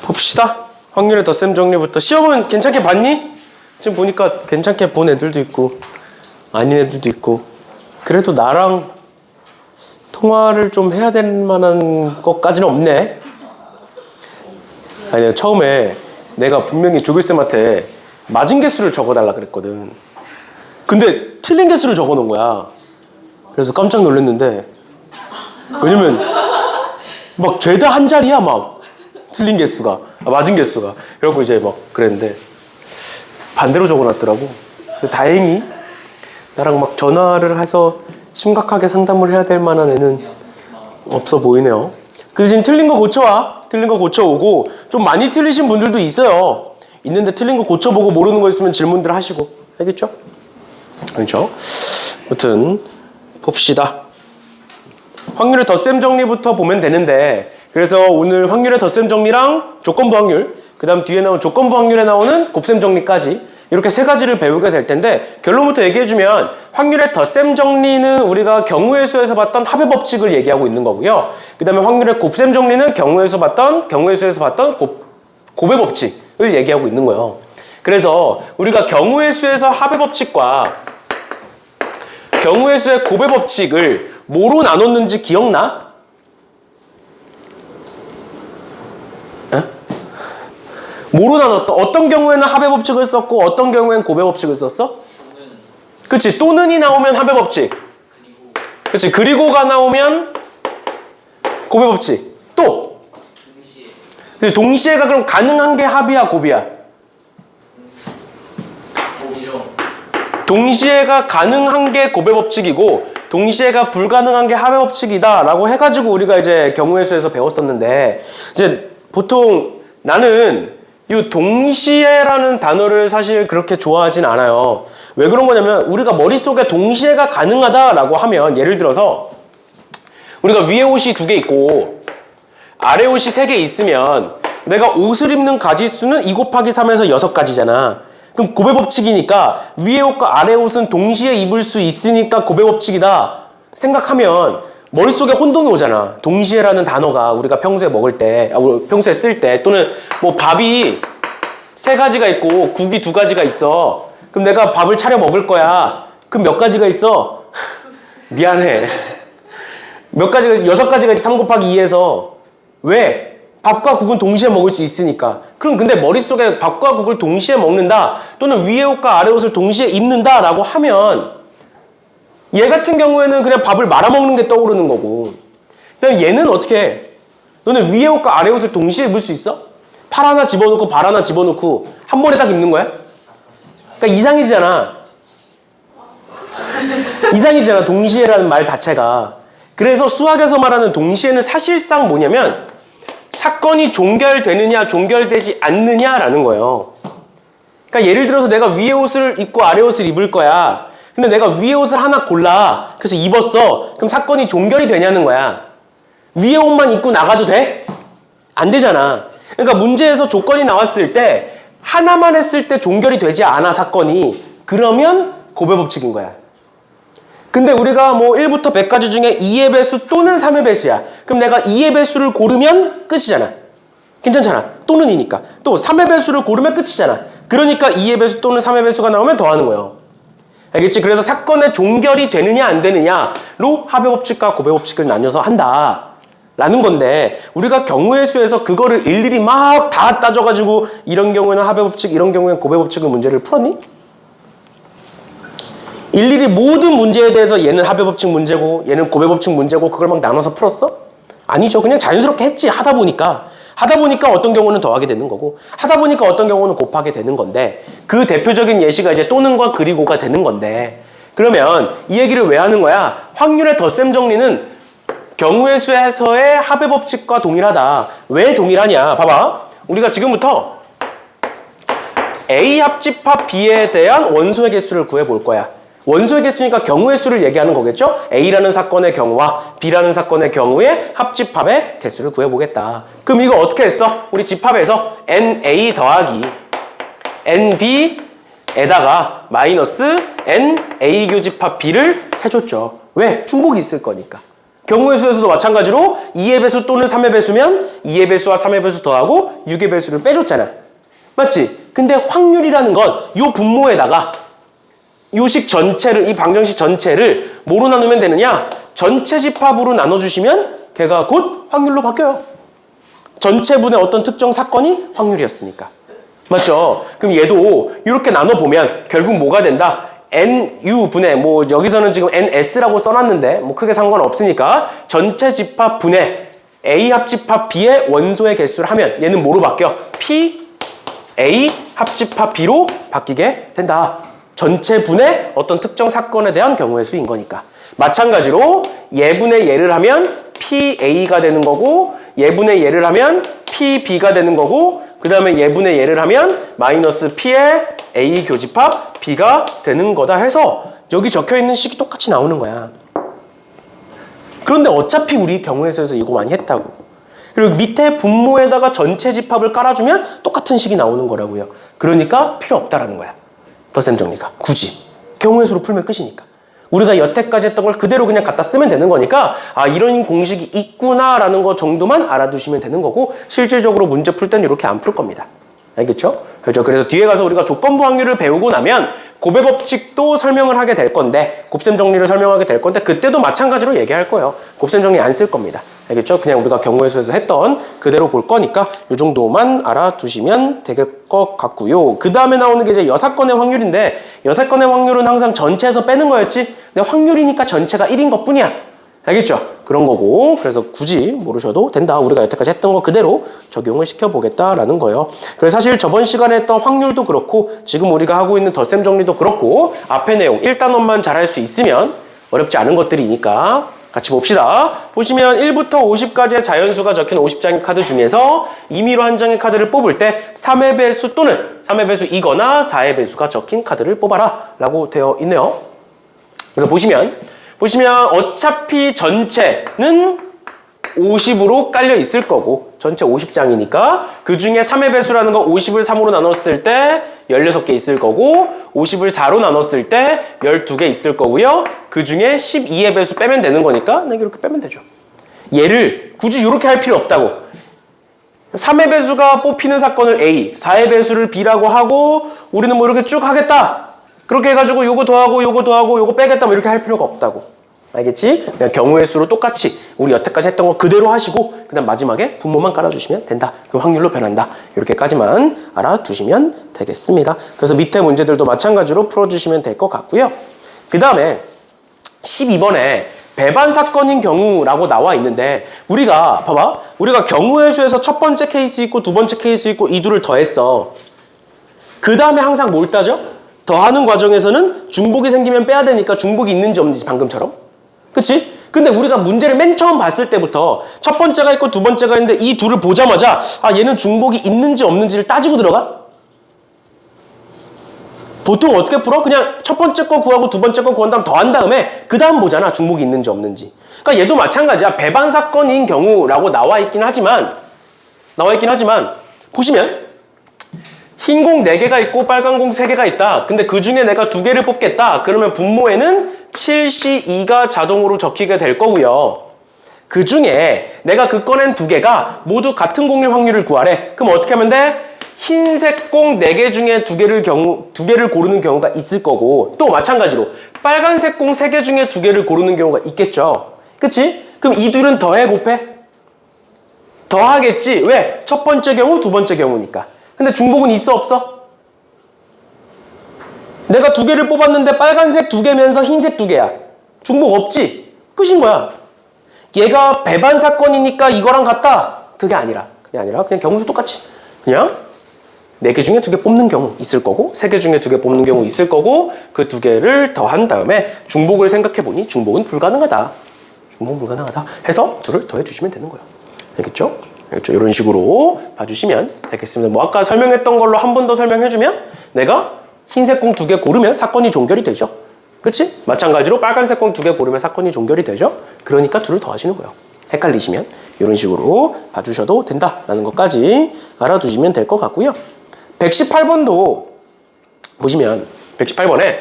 봅시다. 확률의 덧셈 정리부터. 시험은 괜찮게 봤니? 지금 보니까 괜찮게 본 애들도 있고 아닌 애들도 있고. 그래도 나랑 통화를 좀 해야 될 만한 것까지는 없네. 아니, 처음에 내가 분명히 조교쌤한테 맞은 개수를 적어달라 그랬거든. 근데 틀린 개수를 적어놓은 거야. 그래서 깜짝 놀랐는데, 왜냐면 막 죄다 한 자리야. 막 틀린 개수가, 맞은 개수가. 그래갖고 이제 막 그랬는데 반대로 적어놨더라고. 다행히 나랑 막 전화를 해서 심각하게 상담을 해야 될 만한 애는 없어 보이네요. 그 대신 틀린 거 고쳐와. 틀린 거 고쳐오고, 좀 많이 틀리신 분들도 있어요. 있는데 틀린 거 고쳐보고 모르는 거 있으면 질문들 하시고. 알겠죠? 그렇죠? 아무튼 봅시다. 확률의 덧셈 정리부터 보면 되는데, 그래서 오늘 확률의 덧셈 정리랑 조건부 확률, 그 다음 뒤에 나온 조건부 확률에 나오는 곱셈 정리까지 이렇게 세 가지를 배우게 될 텐데, 결론부터 얘기해주면 확률의 덧셈 정리는 우리가 경우의 수에서 봤던 합의 법칙을 얘기하고 있는 거고요. 그 다음에 확률의 곱셈 정리는 경우의 수에서 봤던 곱의 법칙을 얘기하고 있는 거예요. 그래서 우리가 경우의 수에서 합의 법칙과 경우의 수의 곱의 법칙을 뭐로 나눴는지 기억나? 에? 뭐로 나눴어? 어떤 경우에는 합의 법칙을 썼고 어떤 경우에는 곱의 법칙을 썼어? 그치, 또는이 나오면 합의 법칙. 그치, 그리고가 나오면 곱의 법칙. 또 동시에가 그럼 가능한 게 합이야 곱이야? 동시에가 가능한 게 곱의 법칙이고 동시에가 불가능한 게 합의 법칙이다 라고 해가지고 우리가 이제 경우의 수에서 배웠었는데, 이제 보통 나는 이 동시에라는 단어를 사실 그렇게 좋아하진 않아요. 왜 그런 거냐면, 우리가 머릿속에 동시에가 가능하다라고 하면, 예를 들어서 우리가 위에 옷이 2개 있고 아래 옷이 3개 있으면 내가 옷을 입는 가지수는 2 곱하기 3에서 6가지잖아. 그럼 곱의 법칙이니까 위에 옷과 아래 옷은 동시에 입을 수 있으니까 곱의 법칙이다 생각하면 머릿속에 혼동이 오잖아. 동시에라는 단어가 우리가 평소에 먹을 때, 평소에 쓸 때, 또는 뭐 밥이 3가지가 있고 국이 2가지가 있어. 그럼 내가 밥을 차려 먹을 거야. 그럼 몇 가지가 있어? 미안해. 몇 가지가, 6가지가 있지. 3 곱하기 2에서. 왜? 밥과 국은 동시에 먹을 수 있으니까. 그럼 근데 머릿속에 밥과 국을 동시에 먹는다, 또는 위에 옷과 아래 옷을 동시에 입는다 라고 하면 얘 같은 경우에는 그냥 밥을 말아먹는 게 떠오르는 거고, 그다음에 얘는 어떻게 해? 너는 위에 옷과 아래 옷을 동시에 입을 수 있어? 팔 하나 집어넣고 발 하나 집어넣고 한 번에 딱 입는 거야? 그러니까 이상이잖아. 이상이잖아, 동시에라는 말 자체가. 그래서 수학에서 말하는 동시에는 사실상 뭐냐면 사건이 종결되느냐 종결되지 않느냐라는 거예요. 그러니까 예를 들어서 내가 위에 옷을 입고 아래 옷을 입을 거야. 근데 내가 위에 옷을 하나 골라. 그래서 입었어. 그럼 사건이 종결이 되냐는 거야. 위에 옷만 입고 나가도 돼? 안 되잖아. 그러니까 문제에서 조건이 나왔을 때 하나만 했을 때 종결이 되지 않아, 사건이. 그러면 곱의 법칙인 거야. 근데 우리가 뭐 1부터 100까지 중에 2의 배수 또는 3의 배수야. 그럼 내가 2의 배수를 고르면 끝이잖아. 괜찮잖아. 또는이니까. 또 3의 배수를 고르면 끝이잖아. 그러니까 2의 배수 또는 3의 배수가 나오면 더하는 거예요. 알겠지? 그래서 사건의 종결이 되느냐 안 되느냐로 합의 법칙과 곱의 법칙을 나뉘어서 한다 라는 건데, 우리가 경우의 수에서 그거를 일일이 막 다 따져가지고 이런 경우에는 합의 법칙, 이런 경우에는 곱의 법칙의 문제를 풀었니? 일일이 모든 문제에 대해서 얘는 합의 법칙 문제고 얘는 곱의 법칙 문제고 그걸 막 나눠서 풀었어? 아니죠. 그냥 자연스럽게 했지. 하다 보니까 어떤 경우는 더하게 되는 거고, 하다 보니까 어떤 경우는 곱하게 되는 건데, 그 대표적인 예시가 이제 또는과 그리고가 되는 건데, 그러면 이 얘기를 왜 하는 거야? 확률의 덧셈 정리는 경우의 수에서의 합의 법칙과 동일하다. 왜 동일하냐? 봐봐. 우리가 지금부터 A 합집합 B에 대한 원소의 개수를 구해볼 거야. 원소의 개수니까 경우의 수를 얘기하는 거겠죠? A라는 사건의 경우와 B라는 사건의 경우의 합집합의 개수를 구해보겠다. 그럼 이거 어떻게 했어? 우리 집합에서 NA 더하기 NB에다가 마이너스 NA 교집합 B를 해줬죠. 왜? 중복이 있을 거니까. 경우의 수에서도 마찬가지로 2의 배수 또는 3의 배수면 2의 배수와 3의 배수 더하고 6의 배수를 빼줬잖아. 맞지? 근데 확률이라는 건 이 분모에다가 요식 전체를, 이 방정식 전체를 뭐로 나누면 되느냐? 전체 집합으로 나눠주시면 걔가 곧 확률로 바뀌어요. 전체분의 어떤 특정 사건이 확률이었으니까. 맞죠? 그럼 얘도 이렇게 나눠보면 결국 뭐가 된다? NU분의, 뭐 여기서는 지금 NS라고 써놨는데 뭐 크게 상관없으니까 전체 집합 분의 A 합집합 B의 원소의 개수를 하면 얘는 뭐로 바뀌어? P A 합집합 B로 바뀌게 된다. 전체 분의 어떤 특정 사건에 대한 경우의 수인 거니까. 마찬가지로 얘분의 얘를 하면 PA가 되는 거고 얘분의 얘를 하면 PB가 되는 거고 그 다음에 얘분의 얘를 하면 마이너스 P의 A 교집합 B가 되는 거다 해서 여기 적혀있는 식이 똑같이 나오는 거야. 그런데 어차피 우리 경우의 수에서 이거 많이 했다고. 그리고 밑에 분모에다가 전체 집합을 깔아주면 똑같은 식이 나오는 거라고요. 그러니까 필요 없다라는 거야. 덧셈 정리가. 굳이. 경우의 수로 풀면 끝이니까. 우리가 여태까지 했던 걸 그대로 그냥 갖다 쓰면 되는 거니까 아 이런 공식이 있구나라는 거 정도만 알아두시면 되는 거고 실질적으로 문제 풀 때는 이렇게 안 풀 겁니다. 알겠죠? 그렇죠. 그래서 뒤에 가서 우리가 조건부 확률을 배우고 나면 곱의 법칙도 설명을 하게 될 건데 곱셈 정리를 설명하게 될 건데 그때도 마찬가지로 얘기할 거예요. 곱셈 정리 안 쓸 겁니다. 알겠죠? 그냥 우리가 경우의 수에서 했던 그대로 볼 거니까 이 정도만 알아두시면 될 것 같고요. 그 다음에 나오는 게 이제 여사건의 확률인데 여사건의 확률은 항상 전체에서 빼는 거였지 근데 확률이니까 전체가 1인 것 뿐이야. 알겠죠? 그런 거고 그래서 굳이 모르셔도 된다. 우리가 여태까지 했던 거 그대로 적용을 시켜보겠다라는 거예요. 그래서 사실 저번 시간에 했던 확률도 그렇고 지금 우리가 하고 있는 덧셈 정리도 그렇고 앞에 내용 1단원만 잘할 수 있으면 어렵지 않은 것들이니까 같이 봅시다. 보시면 1부터 50까지의 자연수가 적힌 50장의 카드 중에서 임의로 한 장의 카드를 뽑을 때 3의 배수 또는 3의 배수이거나 4의 배수가 적힌 카드를 뽑아라 라고 되어 있네요. 그래서 보시면 어차피 전체는 50으로 깔려 있을 거고 전체 50장이니까 그 중에 3의 배수라는 거 50을 3으로 나눴을 때 16개 있을 거고 50을 4로 나눴을 때 12개 있을 거고요. 그 중에 12의 배수 빼면 되는 거니까 이렇게 빼면 되죠. 얘를 굳이 이렇게 할 필요 없다고. 3의 배수가 뽑히는 사건을 A, 4의 배수를 B라고 하고 우리는 뭐 이렇게 쭉 하겠다. 그렇게 해가지고 요거 더하고 요거 더하고 요거 빼겠다 뭐 이렇게 할 필요가 없다고. 알겠지? 그냥 경우의 수로 똑같이 우리 여태까지 했던 거 그대로 하시고 그 다음 마지막에 분모만 깔아주시면 된다. 그 확률로 변한다. 이렇게까지만 알아두시면 되겠습니다. 그래서 밑에 문제들도 마찬가지로 풀어주시면 될 것 같고요. 그 다음에 12번에 배반 사건인 경우라고 나와 있는데 우리가 봐봐. 우리가 경우의 수에서 첫 번째 케이스 있고 두 번째 케이스 있고 이 둘을 더했어. 그 다음에 항상 뭘 따져? 더하는 과정에서는 중복이 생기면 빼야 되니까 중복이 있는지 없는지 방금처럼. 그치? 근데 우리가 문제를 맨 처음 봤을 때부터 첫 번째가 있고 두 번째가 있는데 이 둘을 보자마자 아 얘는 중복이 있는지 없는지를 따지고 들어가? 보통 어떻게 풀어? 그냥 첫 번째 거 구하고 두 번째 거 구한 다음 더한 다음에 그 다음 보잖아. 중복이 있는지 없는지. 그러니까 얘도 마찬가지야. 배반 사건인 경우라고 나와 있긴 하지만 보시면 흰 공 4개가 있고 빨간 공 3개가 있다. 근데 그 중에 내가 2개를 뽑겠다. 그러면 분모에는 7C2가 자동으로 적히게 될 거고요. 그 중에 내가 그 꺼낸 2개가 모두 같은 공일 확률을 구하래. 그럼 어떻게 하면 돼? 흰색 공 4개 중에 2개를 고르는 경우가 있을 거고 또 마찬가지로 빨간색 공 3개 중에 2개를 고르는 경우가 있겠죠. 그치? 그럼 이 둘은 더해 곱해? 더하겠지. 왜? 첫 번째 경우, 두 번째 경우니까. 근데 중복은 있어 없어? 내가 2개를 뽑았는데 빨간색 2개면서 흰색 2개야. 중복 없지? 끝인 거야. 얘가 배반 사건이니까 이거랑 같다. 그게 아니라 그냥 경우도 똑같이 그냥 4개 중에 2개 뽑는 경우 있을 거고 3개 중에 2개 뽑는 경우 있을 거고 그 2개를 더한 다음에 중복을 생각해보니 중복은 불가능하다. 중복은 불가능하다 해서 둘을 더해 주시면 되는 거예요. 알겠죠? 알겠죠? 이런 식으로 봐주시면 되겠습니다. 뭐 아까 설명했던 걸로 한 번 더 설명해주면 내가 흰색 공 2개 고르면 사건이 종결이 되죠. 그치? 마찬가지로 빨간색 공 2개 고르면 사건이 종결이 되죠. 그러니까 둘을 더하시는 거예요. 헷갈리시면 이런 식으로 봐주셔도 된다라는 것까지 알아두시면 될 것 같고요. 118번도 보시면 118번에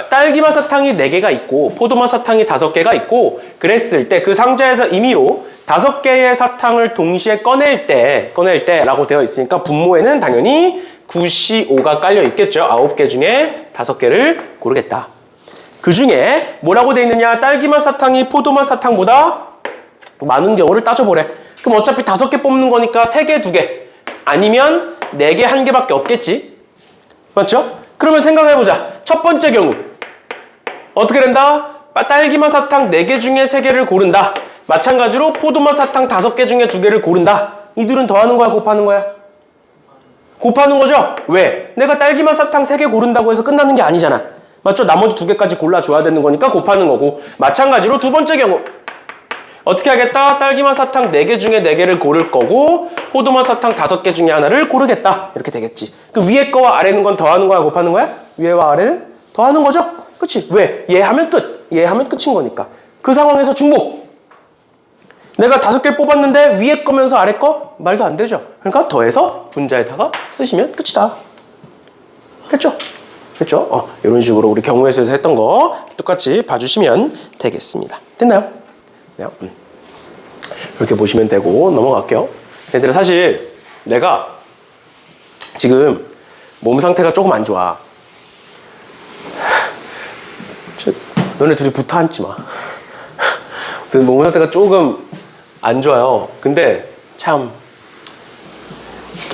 딸기맛 사탕이 4개가 있고 포도맛 사탕이 5개가 있고 그랬을 때 그 상자에서 임의로 5개의 사탕을 동시에 꺼낼 때라고 되어 있으니까 분모에는 당연히 9C5가 깔려 있겠죠. 9개 중에 5개를 고르겠다. 그 중에 뭐라고 되어 있느냐? 딸기맛 사탕이 포도맛 사탕보다 많은 경우를 따져보래. 그럼 어차피 5개 뽑는 거니까 3개, 2개 아니면 4개, 1개밖에 없겠지. 맞죠? 그러면 생각해보자. 첫 번째 경우 어떻게 된다? 딸기맛 사탕 4개 중에 3개를 고른다. 마찬가지로 포도맛 사탕 5개 중에 2개를 고른다. 이 둘은 더하는 거야, 곱하는 거야? 곱하는 거죠? 왜? 내가 딸기맛 사탕 3개 고른다고 해서 끝나는 게 아니잖아. 맞죠? 나머지 2개까지 골라줘야 되는 거니까 곱하는 거고. 마찬가지로 두 번째 경우 어떻게 하겠다? 딸기맛 사탕 4개 중에 4개를 고를 거고 포도맛 사탕 5개 중에 하나를 고르겠다. 이렇게 되겠지. 그 위에 거와 아래는 건 더하는 거야, 곱하는 거야? 위에와 아래는 더하는 거죠? 그치? 왜? 얘 하면 끝. 얘 하면 끝인 거니까. 그 상황에서 중복. 내가 5개 뽑았는데 위에 거면서 아래 거? 말도 안 되죠. 그러니까 더해서 분자에다가 쓰시면 끝이다. 됐죠? 됐죠? 이런 식으로 우리 경우에서에서 했던 거 똑같이 봐주시면 되겠습니다. 됐나요? 이렇게 보시면 되고 넘어갈게요. 얘들아, 사실 내가 지금 몸 상태가 조금 안 좋아. 너네 둘이 붙어 앉지 마. 몸 상태가 조금 안 좋아요. 근데 참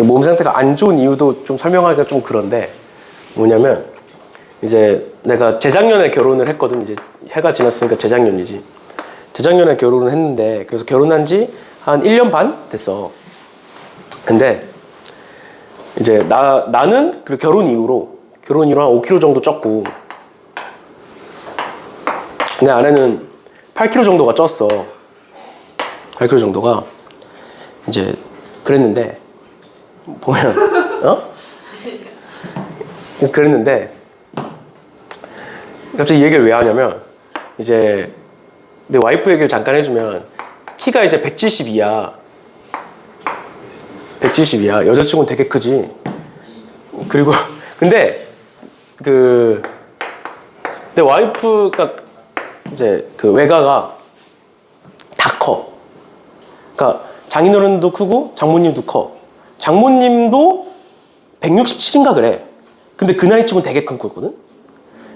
몸 상태가 안 좋은 이유도 좀 설명하기가 좀 그런데 뭐냐면 이제 내가 재작년에 결혼을 했거든. 이제 해가 지났으니까 재작년이지. 재작년에 결혼을 했는데 그래서 결혼한 지 한 1년 반 됐어. 근데 이제 나는 그 결혼 이후로 한 5kg 정도 쪘고 내 아내는 8kg 정도가 쪘어. 8kg 정도가 이제 그랬는데 보면 그랬는데 갑자기 이 얘기를 왜 하냐면 이제 내 와이프 얘기를 잠깐 해주면 키가 이제 172야. 172야. 여자친구는 되게 크지. 그리고 근데 내 와이프가 이제 그 외가가 다 커. 그러니까 장인어른도 크고 장모님도 커. 장모님도 167인가 그래. 근데 그 나이 치고는 되게 큰 거거든.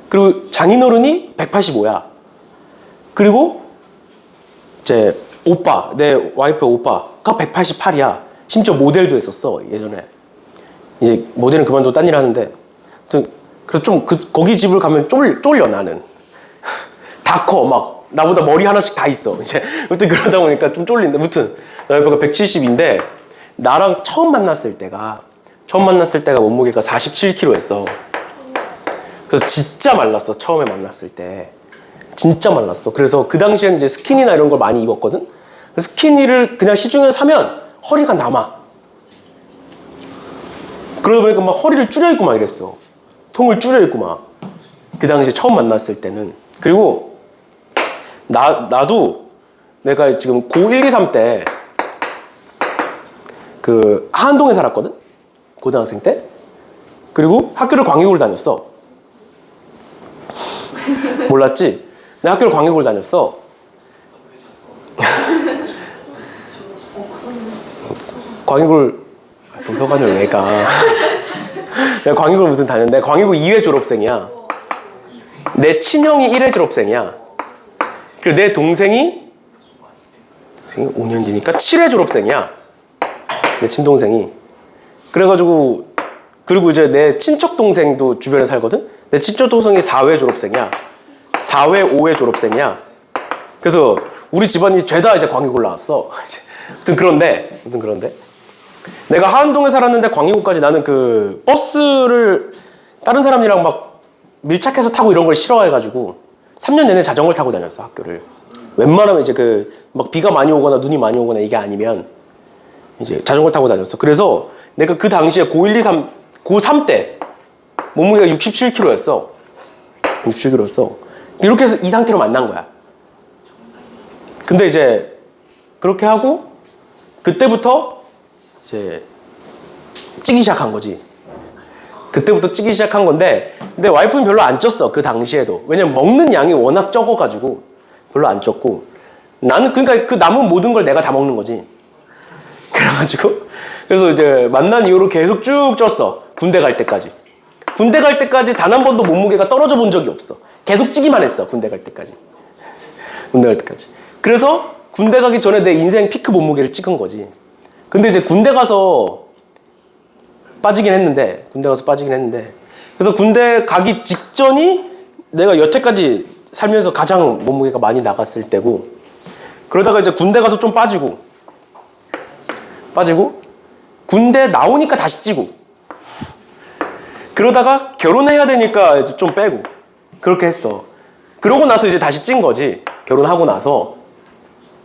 그리고 장인어른이 185야. 그리고 이제 오빠, 내 와이프 오빠가 188이야. 심지어 모델도 했었어 예전에. 이제 모델은 그만두고 딴 일 하는데 그래서 좀 거기 집을 가면 쫄려 나는. 다 커. 막 나보다 머리 하나씩 다 있어. 이제 아무튼 그러다 보니까 좀 쫄린데. 아무튼 나 와이프가 170인데 나랑 처음 만났을 때가 몸무게가 47kg였어. 그래서 진짜 말랐어. 처음에 만났을 때 진짜 말랐어. 그래서 그 당시에는 이제 스키니나 이런 걸 많이 입었거든. 스키니를 그냥 시중에서 사면 허리가 남아. 그러다 보니까 막 허리를 줄여 입고 막 이랬어. 통을 줄여 입고 막. 그 당시에 처음 만났을 때는. 그리고 나도 내가 지금 고1, 2, 3 때 그 하안동에 살았거든. 고등학생 때. 그리고 학교를 광역으로 다녔어. 몰랐지? 내가 학교를 광역으로 다녔어. 광역을 도서관을 왜 가? 내가 광역을 무슨 다녔는데 광역고 2회 졸업생이야. 내 친형이 1회 졸업생이야. 그리고 내 동생이 5년 뒤니까 7회 졸업생이야. 내 친동생이. 그래가지고 그리고 이제 내 친척 동생도 주변에 살거든. 내 친척 동생이 4회 졸업생이야. 4회, 5회 졸업생이야. 그래서 우리 집안이 죄다 이제 광역 올라왔어. 아무튼 그런데 내가 하안동에 살았는데 광역까지 나는 그 버스를 다른 사람이랑 막 밀착해서 타고 이런 걸 싫어해가지고 3년 내내 자전거를 타고 다녔어 학교를. 웬만하면 이제 막 비가 많이 오거나 눈이 많이 오거나 이게 아니면 이제 자전거를 타고 다녔어. 그래서 내가 그 당시에 고1, 2, 3, 고3 때 몸무게가 67kg였어. 67kg였어. 이렇게 해서 이 상태로 만난 거야. 근데 이제 그렇게 하고 그때부터 이제 찌기 시작한 거지. 그때부터 찌기 시작한 건데, 근데 와이프는 별로 안 쪘어, 그 당시에도. 왜냐면 먹는 양이 워낙 적어가지고 별로 안 쪘고, 나는 그러니까 그 남은 모든 걸 내가 다 먹는 거지. 그래가지고 그래서 이제 만난 이후로 계속 쭉 쪘어. 군대 갈 때까지. 군대 갈 때까지 단 한 번도 몸무게가 떨어져 본 적이 없어. 계속 찌기만 했어, 군대 갈 때까지. 군대 갈 때까지. 그래서 군대 가기 전에 내 인생 피크 몸무게를 찍은 거지. 근데 이제 군대 가서 빠지긴 했는데, 그래서 군대 가기 직전이 내가 여태까지 살면서 가장 몸무게가 많이 나갔을 때고, 그러다가 이제 군대 가서 좀 빠지고 군대 나오니까 다시 찌고, 그러다가 결혼해야 되니까 이제 좀 빼고, 그렇게 했어. 그러고 나서 이제 다시 찐 거지. 결혼하고 나서.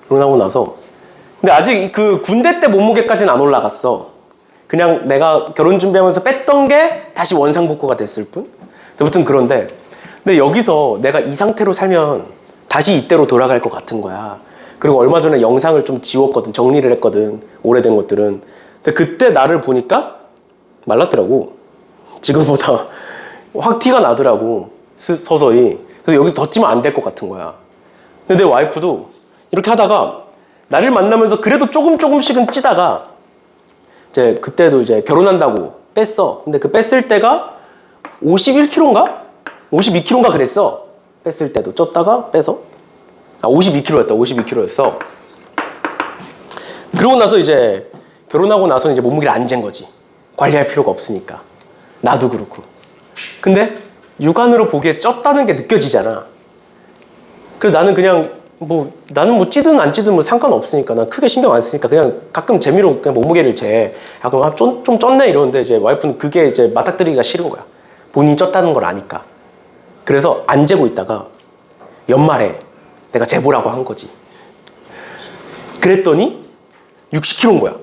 근데 아직 그 군대 때 몸무게까지는 안 올라갔어. 그냥 내가 결혼 준비하면서 뺐던 게 다시 원상복구가 됐을 뿐. 아무튼 그런데, 근데 여기서 내가 이 상태로 살면 다시 이때로 돌아갈 것 같은 거야. 그리고 얼마 전에 영상을 좀 지웠거든. 정리를 했거든, 오래된 것들은. 근데 그때 나를 보니까 말랐더라고. 지금보다 확 티가 나더라고, 서서히. 그래서 여기서 더 찌면 안 될 것 같은 거야. 근데 내 와이프도 이렇게 하다가 나를 만나면서 그래도 조금씩은 찌다가, 이제 그때도 이제 결혼한다고 뺐어. 근데 그 뺐을 때가 51kg인가? 52kg인가 그랬어. 뺐을 때도 쪘다가 빼서. 52kg였다. 52kg였어. 그러고 나서 이제 결혼하고 나서는 이제 몸무게를 안 잰 거지. 관리할 필요가 없으니까. 나도 그렇고. 근데 육안으로 보기에 쪘다는 게 느껴지잖아. 그래서 나는 그냥 나는 뭐 찌든 안 찌든 뭐 상관없으니까, 난 크게 신경 안 쓰니까 그냥 가끔 재미로 그냥 몸무게를 재. 야, 그럼 좀 쪘네 이러는데, 이제 와이프는 그게 이제 맞닥뜨리기가 싫은 거야. 본인이 쪘다는 걸 아니까. 그래서 안 재고 있다가 연말에 내가 재보라고 한 거지. 그랬더니 60kg인 거야.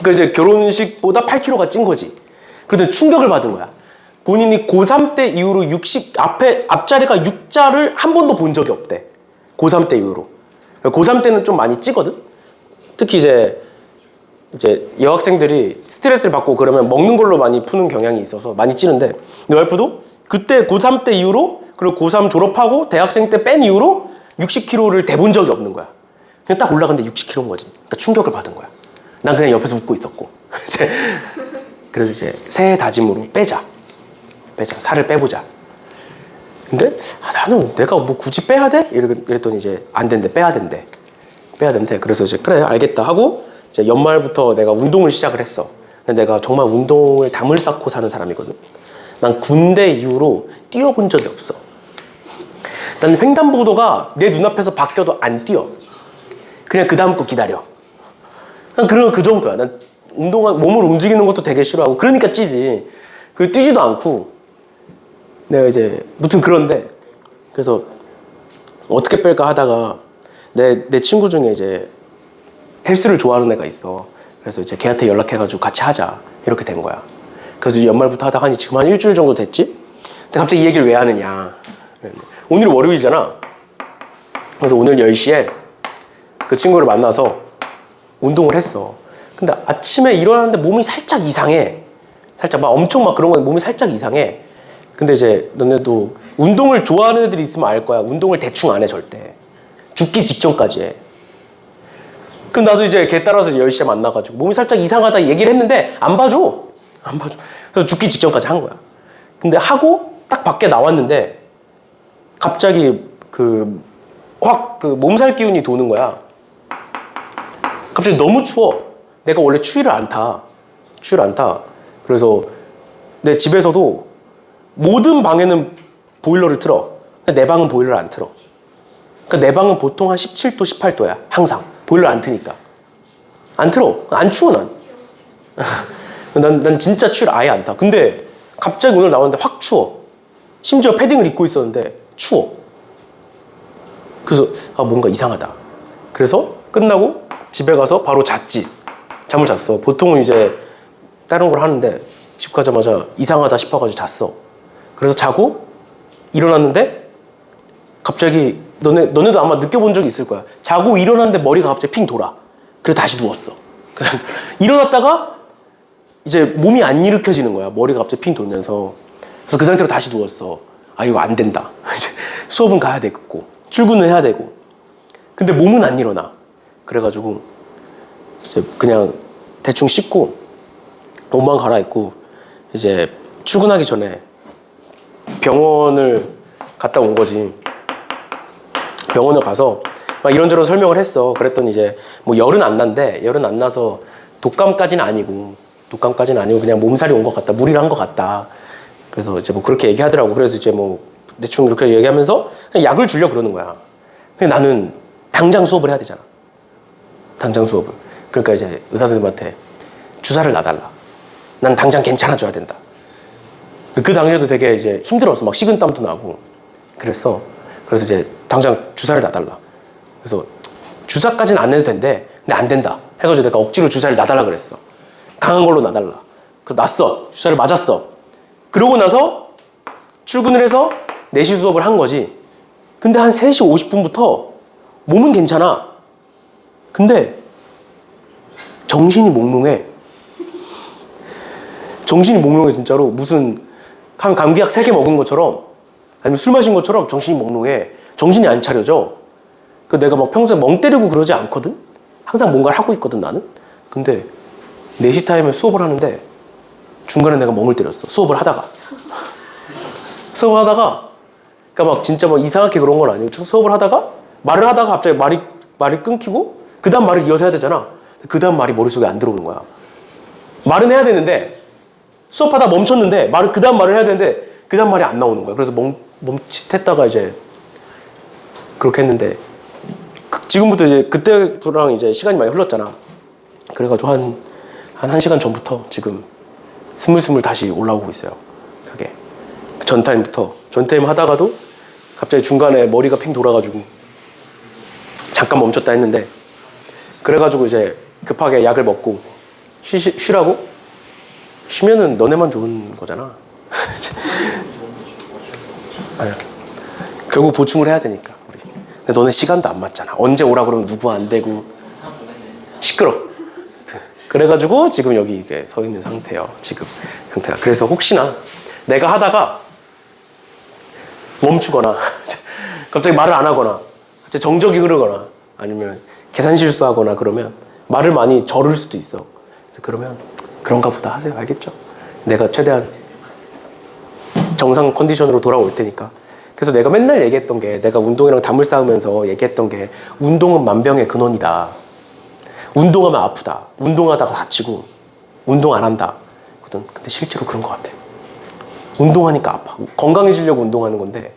그러니까 이제 결혼식보다 8kg가 찐 거지. 그런데 충격을 받은 거야. 본인이 고3 때 이후로 앞자리가 6자를 한 번도 본 적이 없대. 고3 때 이후로. 고3 때는 좀 많이 찌거든? 특히 이제 여학생들이 스트레스를 받고 그러면 먹는 걸로 많이 푸는 경향이 있어서 많이 찌는데, 내 와이프도 그때 고3 때 이후로, 그리고 고3 졸업하고 대학생 때 뺀 이후로 60kg를 대본 적이 없는 거야. 그냥 딱 올라갔는데 60kg인 거지. 그러니까 충격을 받은 거야. 난 그냥 옆에서 웃고 있었고. 그래서 이제 새해 다짐으로 빼자. 살을 빼보자. 근데 나는 내가 뭐 굳이 빼야 돼? 이랬더니 이제 안 된대. 빼야 된대. 그래서 이제 그래 알겠다 하고, 이제 연말부터 내가 운동을 시작을 했어. 근데 내가 정말 운동을 담을 쌓고 사는 사람이거든. 난 군대 이후로 뛰어본 적이 없어. 난 횡단보도가 내 눈앞에서 바뀌어도 안 뛰어. 그냥 그 다음 거 기다려. 난 그 정도야. 난 몸을 움직이는 것도 되게 싫어하고, 그러니까 찌지. 그리고 뛰지도 않고. 내가 이제 무튼 그런데, 그래서 어떻게 뺄까 하다가 내 친구 중에 이제 헬스를 좋아하는 애가 있어. 그래서 이제 걔한테 연락해가지고 같이 하자, 이렇게 된 거야. 그래서 이제 연말부터 하다가 지금 한 일주일 정도 됐지? 근데 갑자기 이 얘기를 왜 하느냐. 오늘이 월요일이잖아. 그래서 오늘 10시에 그 친구를 만나서 운동을 했어. 근데 아침에 일어났는데 몸이 살짝 이상해. 살짝 엄청 그런 건 몸이 살짝 이상해. 근데 이제 너네도 운동을 좋아하는 애들이 있으면 알 거야. 운동을 대충 안 해, 절대. 죽기 직전까지 해. 그럼 나도 이제 걔 따라서 10시에 만나가지고 몸이 살짝 이상하다 얘기를 했는데 안 봐줘. 그래서 죽기 직전까지 한 거야. 근데 하고 딱 밖에 나왔는데 갑자기 확 몸살 기운이 도는 거야. 갑자기 너무 추워. 내가 원래 추위를 안 타. 그래서 내 집에서도 모든 방에는 보일러를 틀어. 근데 내 방은 보일러를 안 틀어. 그러니까 내 방은 보통 한 17도, 18도야. 항상. 보일러 안 트니까. 안 틀어. 안 추워, 난. 난 진짜 추위를 아예 안 타. 근데 갑자기 오늘 나왔는데 확 추워. 심지어 패딩을 입고 있었는데 추워. 그래서 뭔가 이상하다. 그래서 끝나고 집에 가서 바로 잤지. 잠을 잤어. 보통은 이제 다른 걸 하는데 집 가자마자 이상하다 싶어가지고 잤어. 그래서 자고 일어났는데 갑자기 너네도 아마 느껴본 적이 있을 거야. 자고 일어났는데 머리가 갑자기 핑 돌아. 그래서 다시 누웠어. 일어났다가 이제 몸이 안 일으켜지는 거야. 머리가 갑자기 핑 돌면서. 그래서 그 상태로 다시 누웠어. 아, 이거 안 된다. 이제 수업은 가야 되겠고, 출근은 해야 되고. 근데 몸은 안 일어나. 그래가지고, 이제 그냥 대충 씻고, 옷만 갈아입고, 이제 출근하기 전에 병원을 갔다 온 거지. 병원을 가서 막 이런저런 설명을 했어. 그랬더니 이제 뭐 열은 안 난데, 열은 안 나서 독감까지는 아니고 그냥 몸살이 온 것 같다. 무리를 한 것 같다. 그래서 이제 뭐 그렇게 얘기하더라고. 그래서 이제 뭐 대충 이렇게 얘기하면서 그냥 약을 주려고 그러는 거야. 근데 나는 당장 수업을 해야 되잖아. 당장 수업을. 그러니까 이제 의사 선생님한테 주사를 놔달라. 난 당장 괜찮아져야 된다. 그 당시에도 되게 이제 힘들었어. 막 식은땀도 나고 그랬어. 그래서 이제 당장 주사를 놔달라. 그래서 주사까지는 안 해도 된대. 근데 안 된다. 해가지고 내가 억지로 주사를 놔달라 그랬어. 강한 걸로 놔달라. 그래서 놨어. 주사를 맞았어. 그러고 나서 출근을 해서 4시 수업을 한 거지. 근데 한 3시 50분부터 몸은 괜찮아. 근데 정신이 몽롱해. 정신이 몽롱해 진짜로. 무슨 감기약 3개 먹은 것처럼 아니면 술 마신 것처럼 정신이 몽롱해. 정신이 안 차려져. 그 내가 막 평소에 멍 때리고 그러지 않거든? 항상 뭔가를 하고 있거든 나는? 근데 4시 타임에 수업을 하는데 중간에 내가 멍을 때렸어. 수업을 하다가 그러니까 막 진짜 막 이상하게 그런 건 아니고 수업을 하다가 말을 하다가 갑자기 말이 끊기고 그 다음 말을 이어서 해야 되잖아. 그 다음 말이 머릿속에 안 들어오는 거야. 말은 해야 되는데 수업하다 멈췄는데 그 다음 말을 해야 되는데 그 다음 말이 안 나오는 거야. 그래서 멈칫했다가 이제 그렇게 했는데 지금부터 이제 그때랑 이제 시간이 많이 흘렀잖아. 그래가지고 한 1시간 전부터 지금 스물스물 다시 올라오고 있어요. 그게 전타임 하다가도 갑자기 중간에 머리가 핑 돌아가지고 잠깐 멈췄다 했는데 그래가지고 이제 급하게 약을 먹고 쉬라고? 쉬면은 너네만 좋은 거잖아. 아니야. 결국 보충을 해야 되니까 우리. 근데 너네 시간도 안 맞잖아. 언제 오라 그러면 누구 안 되고 시끄러. 그래가지고 지금 여기 이게 서 있는 상태예요. 지금 상태가. 그래서 혹시나 내가 하다가 멈추거나 갑자기 말을 안 하거나 갑자기 정적이 흐르거나 아니면 계산 실수하거나 그러면 말을 많이 저를 수도 있어. 그래서 그러면 그런가 보다 하세요. 알겠죠? 내가 최대한 정상 컨디션으로 돌아올 테니까. 그래서 내가 맨날 얘기했던 게 내가 운동이랑 담을 쌓으면서 얘기했던 게 운동은 만병의 근원이다. 운동하면 아프다. 운동하다가 다치고 운동 안 한다. 근데 실제로 그런 것 같아. 운동하니까 아파. 건강해지려고 운동하는 건데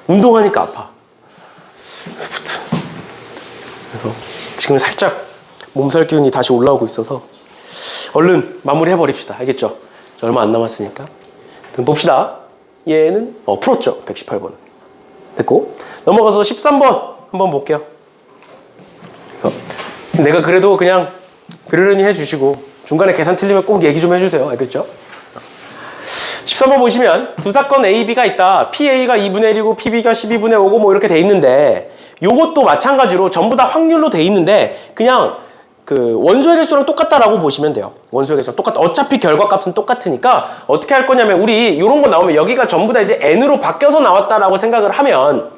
운동하니까 아파. 그래서 지금 살짝 몸살 기운이 다시 올라오고 있어서 얼른 마무리해버립시다. 알겠죠? 얼마 안 남았으니까. 그럼 봅시다. 얘는 풀었죠. 118번. 됐고 넘어가서 13번 한번 볼게요. 그래서 내가 그래도 그냥 그러려니 해주시고 중간에 계산 틀리면 꼭 얘기 좀 해주세요. 알겠죠? 13번 보시면 두 사건 A, B가 있다. PA가 2분의 1이고 PB가 12분의 5고 뭐 이렇게 돼 있는데 요것도 마찬가지로 전부 다 확률로 돼 있는데 그냥 그 원소의 개수랑 똑같다라고 보시면 돼요. 원소의 개수랑 똑같다. 어차피 결과값은 똑같으니까 어떻게 할 거냐면 우리 이런 거 나오면 여기가 전부 다 이제 n으로 바뀌어서 나왔다라고 생각을 하면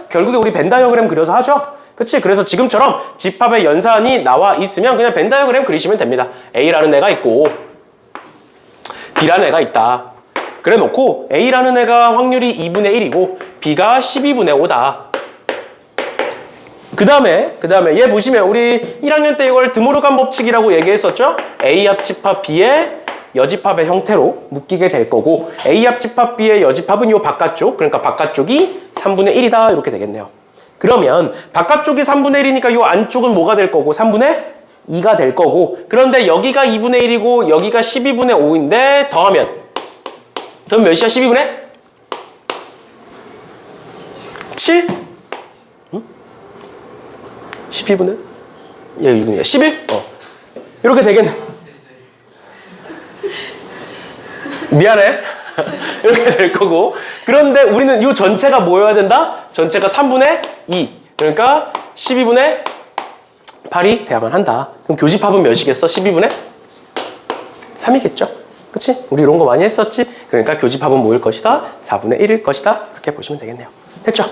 결국에 우리 벤 다이어그램 그려서 하죠. 그치? 그래서 지금처럼 집합의 연산이 나와 있으면 그냥 벤 다이어그램 그리시면 됩니다. A라는 애가 있고 B라는 애가 있다. 그래 놓고 A라는 애가 확률이 2분의 1이고 B가 12분의 5다. 그 다음에 얘 보시면 우리 1학년 때 이걸 드모르간 법칙이라고 얘기했었죠? A 합집합 B의 여집합의 형태로 묶이게 될 거고 A 합집합 B의 여집합은 요 바깥쪽, 그러니까 바깥쪽이 3분의 1이다 이렇게 되겠네요. 그러면 바깥쪽이 3분의 1이니까 요 안쪽은 뭐가 될 거고 3분의 2가 될 거고 그런데 여기가 2분의 1이고 여기가 12분의 5인데 더하면 몇이야? 12분의? 7? 응? 12분의? 예, 2분의 11? 이렇게 되겠네. 미안해. 이렇게 될 거고 그런데 우리는 이 전체가 뭐여야 된다? 전체가 3분의 2 그러니까 12분의 8이 돼야만 한다. 그럼 교집합은 몇이겠어? 12분의? 3이겠죠? 그치? 우리 이런 거 많이 했었지? 그러니까 교집합은 뭐일 것이다? 4분의 1일 것이다. 이렇게 보시면 되겠네요. 됐죠?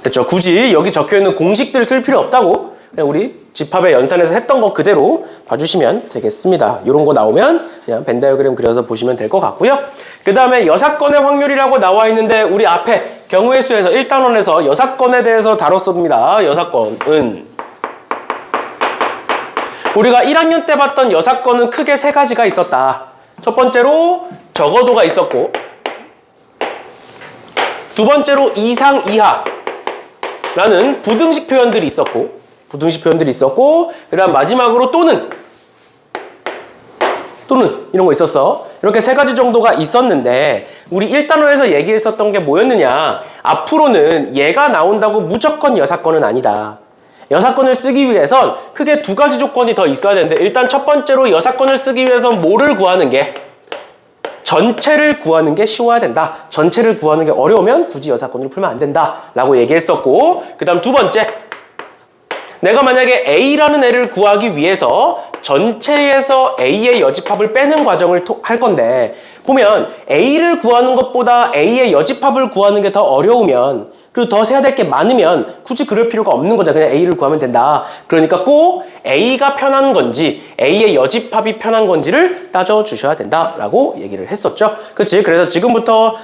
됐죠? 굳이 여기 적혀있는 공식들 쓸 필요 없다고 그냥 우리 집합의 연산에서 했던 거 그대로 봐주시면 되겠습니다. 이런 거 나오면 그냥 벤 다이어그램 그려서 보시면 될 것 같고요. 그 다음에 여사건의 확률이라고 나와 있는데 우리 앞에 경우의 수에서 1단원에서 여사건에 대해서 다뤘습니다. 여사건은 우리가 1학년 때 봤던 여사건은 크게 3가지가 있었다. 첫 번째로 적어도가 있었고, 두 번째로 이상 이하라는 부등식 표현들이 있었고, 그 다음 마지막으로 또는 이런 거 있었어. 이렇게 3가지 정도가 있었는데 우리 1단원에서 얘기했었던 게 뭐였느냐, 앞으로는 얘가 나온다고 무조건 여사건은 아니다. 여사건을 쓰기 위해선 크게 2가지 조건이 더 있어야 되는데, 일단 첫 번째로 여사건을 쓰기 위해선 뭐를 구하는 게, 전체를 구하는 게 쉬워야 된다. 전체를 구하는 게 어려우면 굳이 여사건을 풀면 안 된다 라고 얘기했었고, 그 다음 두 번째, 내가 만약에 A라는 애를 구하기 위해서 전체에서 A의 여집합을 빼는 과정을 할 건데, 보면 A를 구하는 것보다 A의 여집합을 구하는 게 더 어려우면, 그리고 더 세야 될 게 많으면 굳이 그럴 필요가 없는 거죠. 그냥 A를 구하면 된다. 그러니까 꼭 A가 편한 건지 A의 여집합이 편한 건지를 따져주셔야 된다라고 얘기를 했었죠. 그치? 그래서 지금부터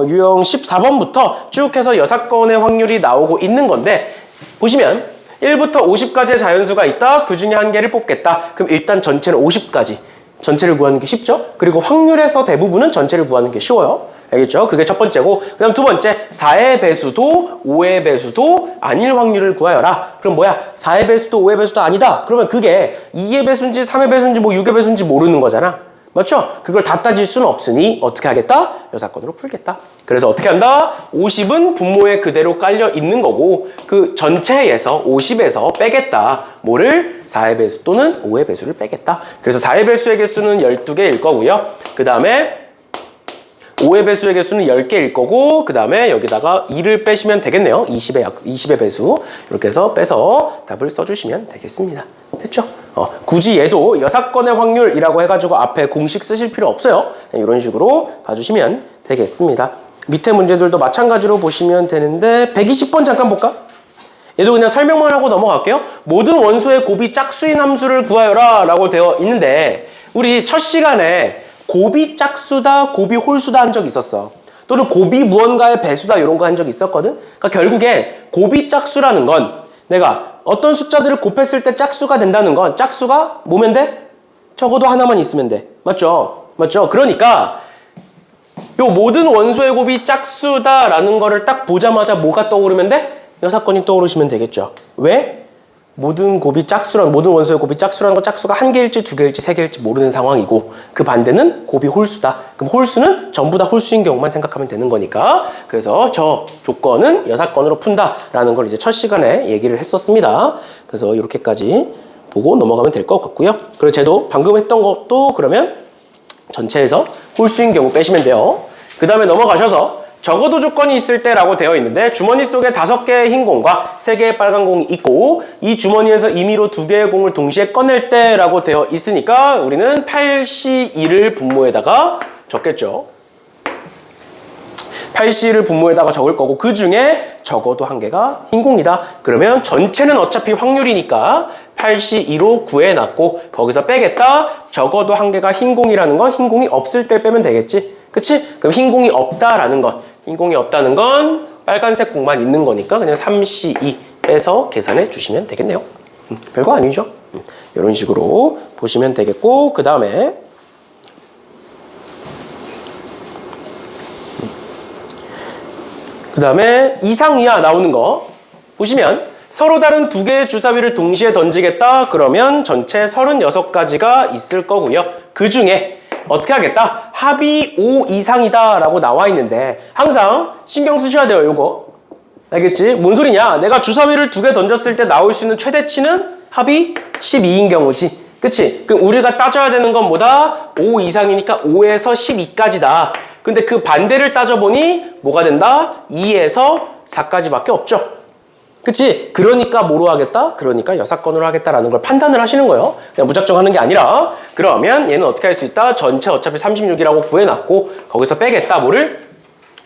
유형 14번부터 쭉 해서 여사건의 확률이 나오고 있는 건데, 보시면 1부터 50까지의 자연수가 있다. 그 중에 한 개를 뽑겠다. 그럼 일단 전체는 50까지. 전체를 구하는 게 쉽죠? 그리고 확률에서 대부분은 전체를 구하는 게 쉬워요. 알겠죠? 그게 첫 번째고, 그 다음 두 번째, 4의 배수도 5의 배수도 아닐 확률을 구하여라. 그럼 뭐야? 4의 배수도 5의 배수도 아니다. 그러면 그게 2의 배수인지 3의 배수인지 뭐 6의 배수인지 모르는 거잖아. 맞죠? 그걸 다 따질 수는 없으니 어떻게 하겠다? 여사건으로 풀겠다. 그래서 어떻게 한다? 50은 분모에 그대로 깔려 있는 거고, 그 전체에서 50에서 빼겠다. 뭐를? 4의 배수 또는 5의 배수를 빼겠다. 그래서 4의 배수의 개수는 12개일 거고요. 그 다음에 5의 배수의 개수는 10개일 거고, 그 다음에 여기다가 2를 빼시면 되겠네요. 20의 배수. 이렇게 해서 빼서 답을 써주시면 되겠습니다. 됐죠? 굳이 얘도 여사건의 확률이라고 해가지고 앞에 공식 쓰실 필요 없어요. 이런 식으로 봐주시면 되겠습니다. 밑에 문제들도 마찬가지로 보시면 되는데, 120번 잠깐 볼까? 얘도 그냥 설명만 하고 넘어갈게요. 모든 원소의 곱이 짝수인 함수를 구하여라 라고 되어 있는데, 우리 첫 시간에 곱이 짝수다, 곱이 홀수다 한 적이 있었어. 또는 곱이 무언가의 배수다 이런 거 한 적이 있었거든. 그러니까 결국에 곱이 짝수라는 건, 내가 어떤 숫자들을 곱했을 때 짝수가 된다는 건, 짝수가 뭐면 돼? 적어도 하나만 있으면 돼. 맞죠? 맞죠? 그러니까 요 모든 원소의 곱이 짝수다라는 거를 딱 보자마자 뭐가 떠오르면 돼? 여사건이 떠오르시면 되겠죠. 왜? 모든 원소의 곱이 짝수라는 건 짝수가 한 개일지 두 개일지 세 개일지 모르는 상황이고, 그 반대는 곱이 홀수다. 그럼 홀수는 전부 다 홀수인 경우만 생각하면 되는 거니까, 그래서 저 조건은 여사건으로 푼다라는 걸 이제 첫 시간에 얘기를 했었습니다. 그래서 이렇게까지 보고 넘어가면 될 것 같고요. 그리고 쟤도 방금 했던 것도 그러면 전체에서 홀수인 경우 빼시면 돼요. 그 다음에 넘어가셔서 적어도 조건이 있을 때라고 되어 있는데, 주머니 속에 5개의 흰 공과 3개의 빨간 공이 있고, 이 주머니에서 임의로 2개의 공을 동시에 꺼낼 때라고 되어 있으니까 우리는 8C2를 분모에다가 적겠죠. 8C를 분모에다가 적을 거고, 그 중에 적어도 한 개가 흰 공이다. 그러면 전체는 어차피 확률이니까 8C2로 구해놨고, 거기서 빼겠다. 적어도 한 개가 흰 공이라는 건 흰 공이 없을 때 빼면 되겠지. 그치? 그럼 흰 공이 없다는 건 빨간색 공만 있는 거니까 그냥 3C2 빼서 계산해 주시면 되겠네요. 별거 아니죠? 이런 식으로 보시면 되겠고, 그 다음에 이상 이하 나오는 거 보시면, 서로 다른 2개의 주사위를 동시에 던지겠다. 그러면 전체 36가지가 있을 거고요. 그 중에 어떻게 하겠다? 합이 5 이상이다 라고 나와 있는데, 항상 신경 쓰셔야 돼요. 요거 알겠지? 뭔 소리냐? 내가 주사위를 2개 던졌을 때 나올 수 있는 최대치는 합이 12인 경우지. 그치? 그럼 우리가 따져야 되는 건 뭐다? 5 이상이니까 5에서 12까지다. 근데 그 반대를 따져보니 뭐가 된다? 2에서 4까지밖에 없죠. 그치? 그러니까 뭐로 하겠다? 그러니까 여사건으로 하겠다라는 걸 판단을 하시는 거예요. 그냥 무작정 하는 게 아니라 그러면 얘는 어떻게 할 수 있다? 전체 어차피 36이라고 구해놨고 거기서 빼겠다. 뭐를?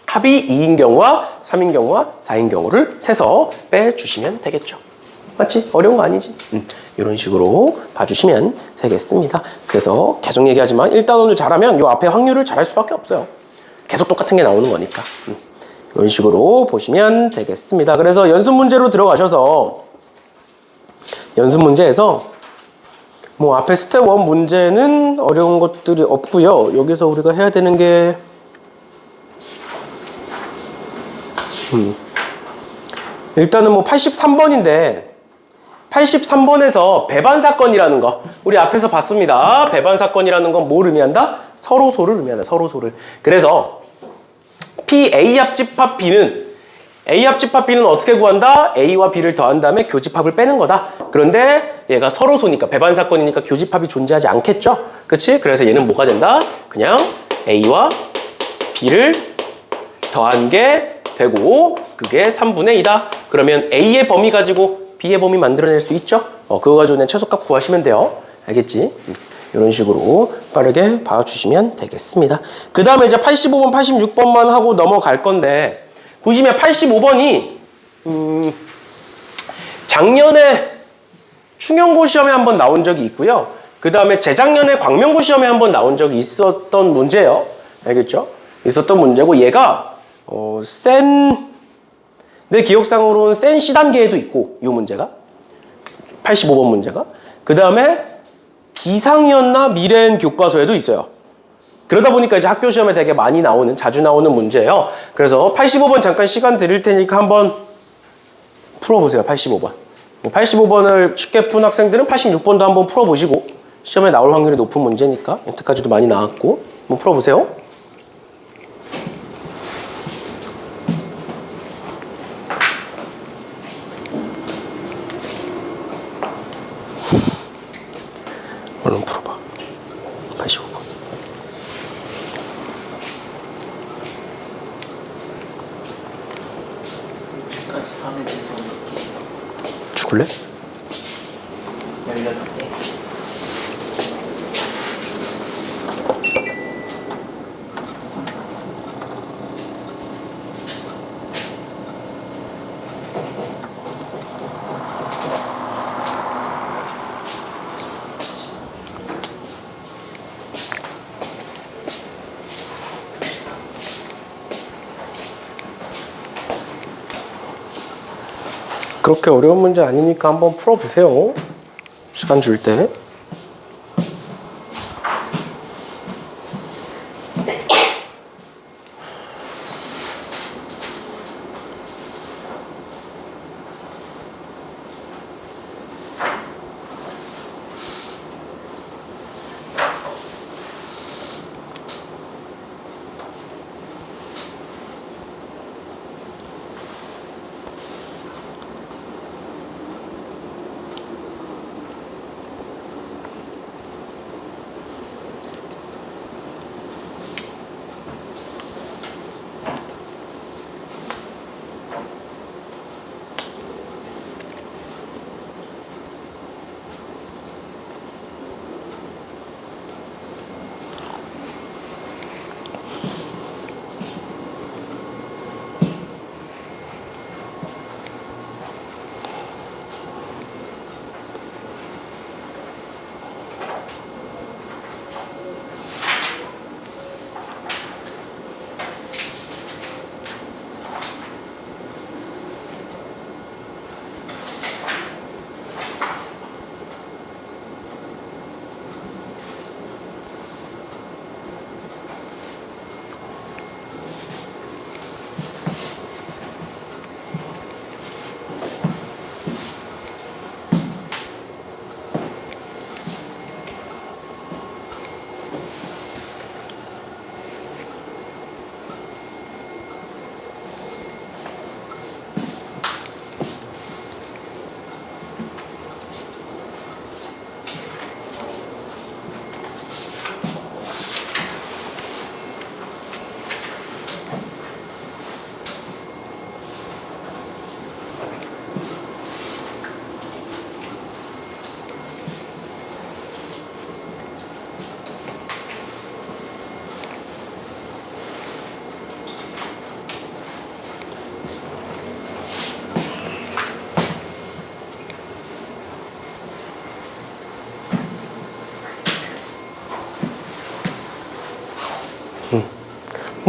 합이 2인 경우와 3인 경우와 4인 경우를 세서 빼주시면 되겠죠. 맞지? 어려운 거 아니지? 이런 식으로 봐주시면 되겠습니다. 그래서 계속 얘기하지만 일단 오늘 잘하면 요 앞에 확률을 잘할 수밖에 없어요. 계속 똑같은 게 나오는 거니까. 이런 식으로 보시면 되겠습니다. 그래서 연습 문제로 들어가셔서 연습 문제에서 뭐 앞에 스텝 1 문제는 어려운 것들이 없고요. 여기서 우리가 해야 되는 게 일단은 뭐 83번인데 83번에서 배반 사건이라는 거 우리 앞에서 봤습니다. 배반 사건이라는 건 뭘 의미한다? 서로소를 의미한다. 서로소를. 그래서 P A 합집합 B는 A 합집합 B는 어떻게 구한다? A와 B를 더한 다음에 교집합을 빼는 거다. 그런데 얘가 서로소니까 배반 사건이니까 교집합이 존재하지 않겠죠? 그치? 그래서 얘는 뭐가 된다? 그냥 A와 B를 더한 게 되고 그게 3분의 2다. 그러면 A의 범위 가지고 B의 범위 만들어낼 수 있죠? 그거 가지고 그냥 최소값 구하시면 돼요. 알겠지? 이런 식으로 빠르게 봐주시면 되겠습니다. 그 다음에 이제 85번, 86번만 하고 넘어갈 건데 보시면 85번이 작년에 충영고 시험에 한번 나온 적이 있고요. 그 다음에 재작년에 광명고 시험에 한번 나온 적이 있었던 문제예요. 알겠죠? 있었던 문제고 얘가 내 기억상으로는 센 C단계에도 있고 이 문제가 85번 문제가 그 다음에 비상이었나 미래엔 교과서에도 있어요. 그러다 보니까 이제 학교 시험에 되게 많이 나오는 자주 나오는 문제예요. 그래서 85번 잠깐 시간 드릴 테니까 한번 풀어보세요. 85번 85번을 쉽게 푼 학생들은 86번도 한번 풀어보시고 시험에 나올 확률이 높은 문제니까 여태까지도 많이 나왔고 한번 풀어보세요. 얼른 풀어봐. 85번. 까지 3에 대해서 죽을래? 16개. 그렇게 어려운 문제 아니니까 한번 풀어보세요. 시간 줄 때.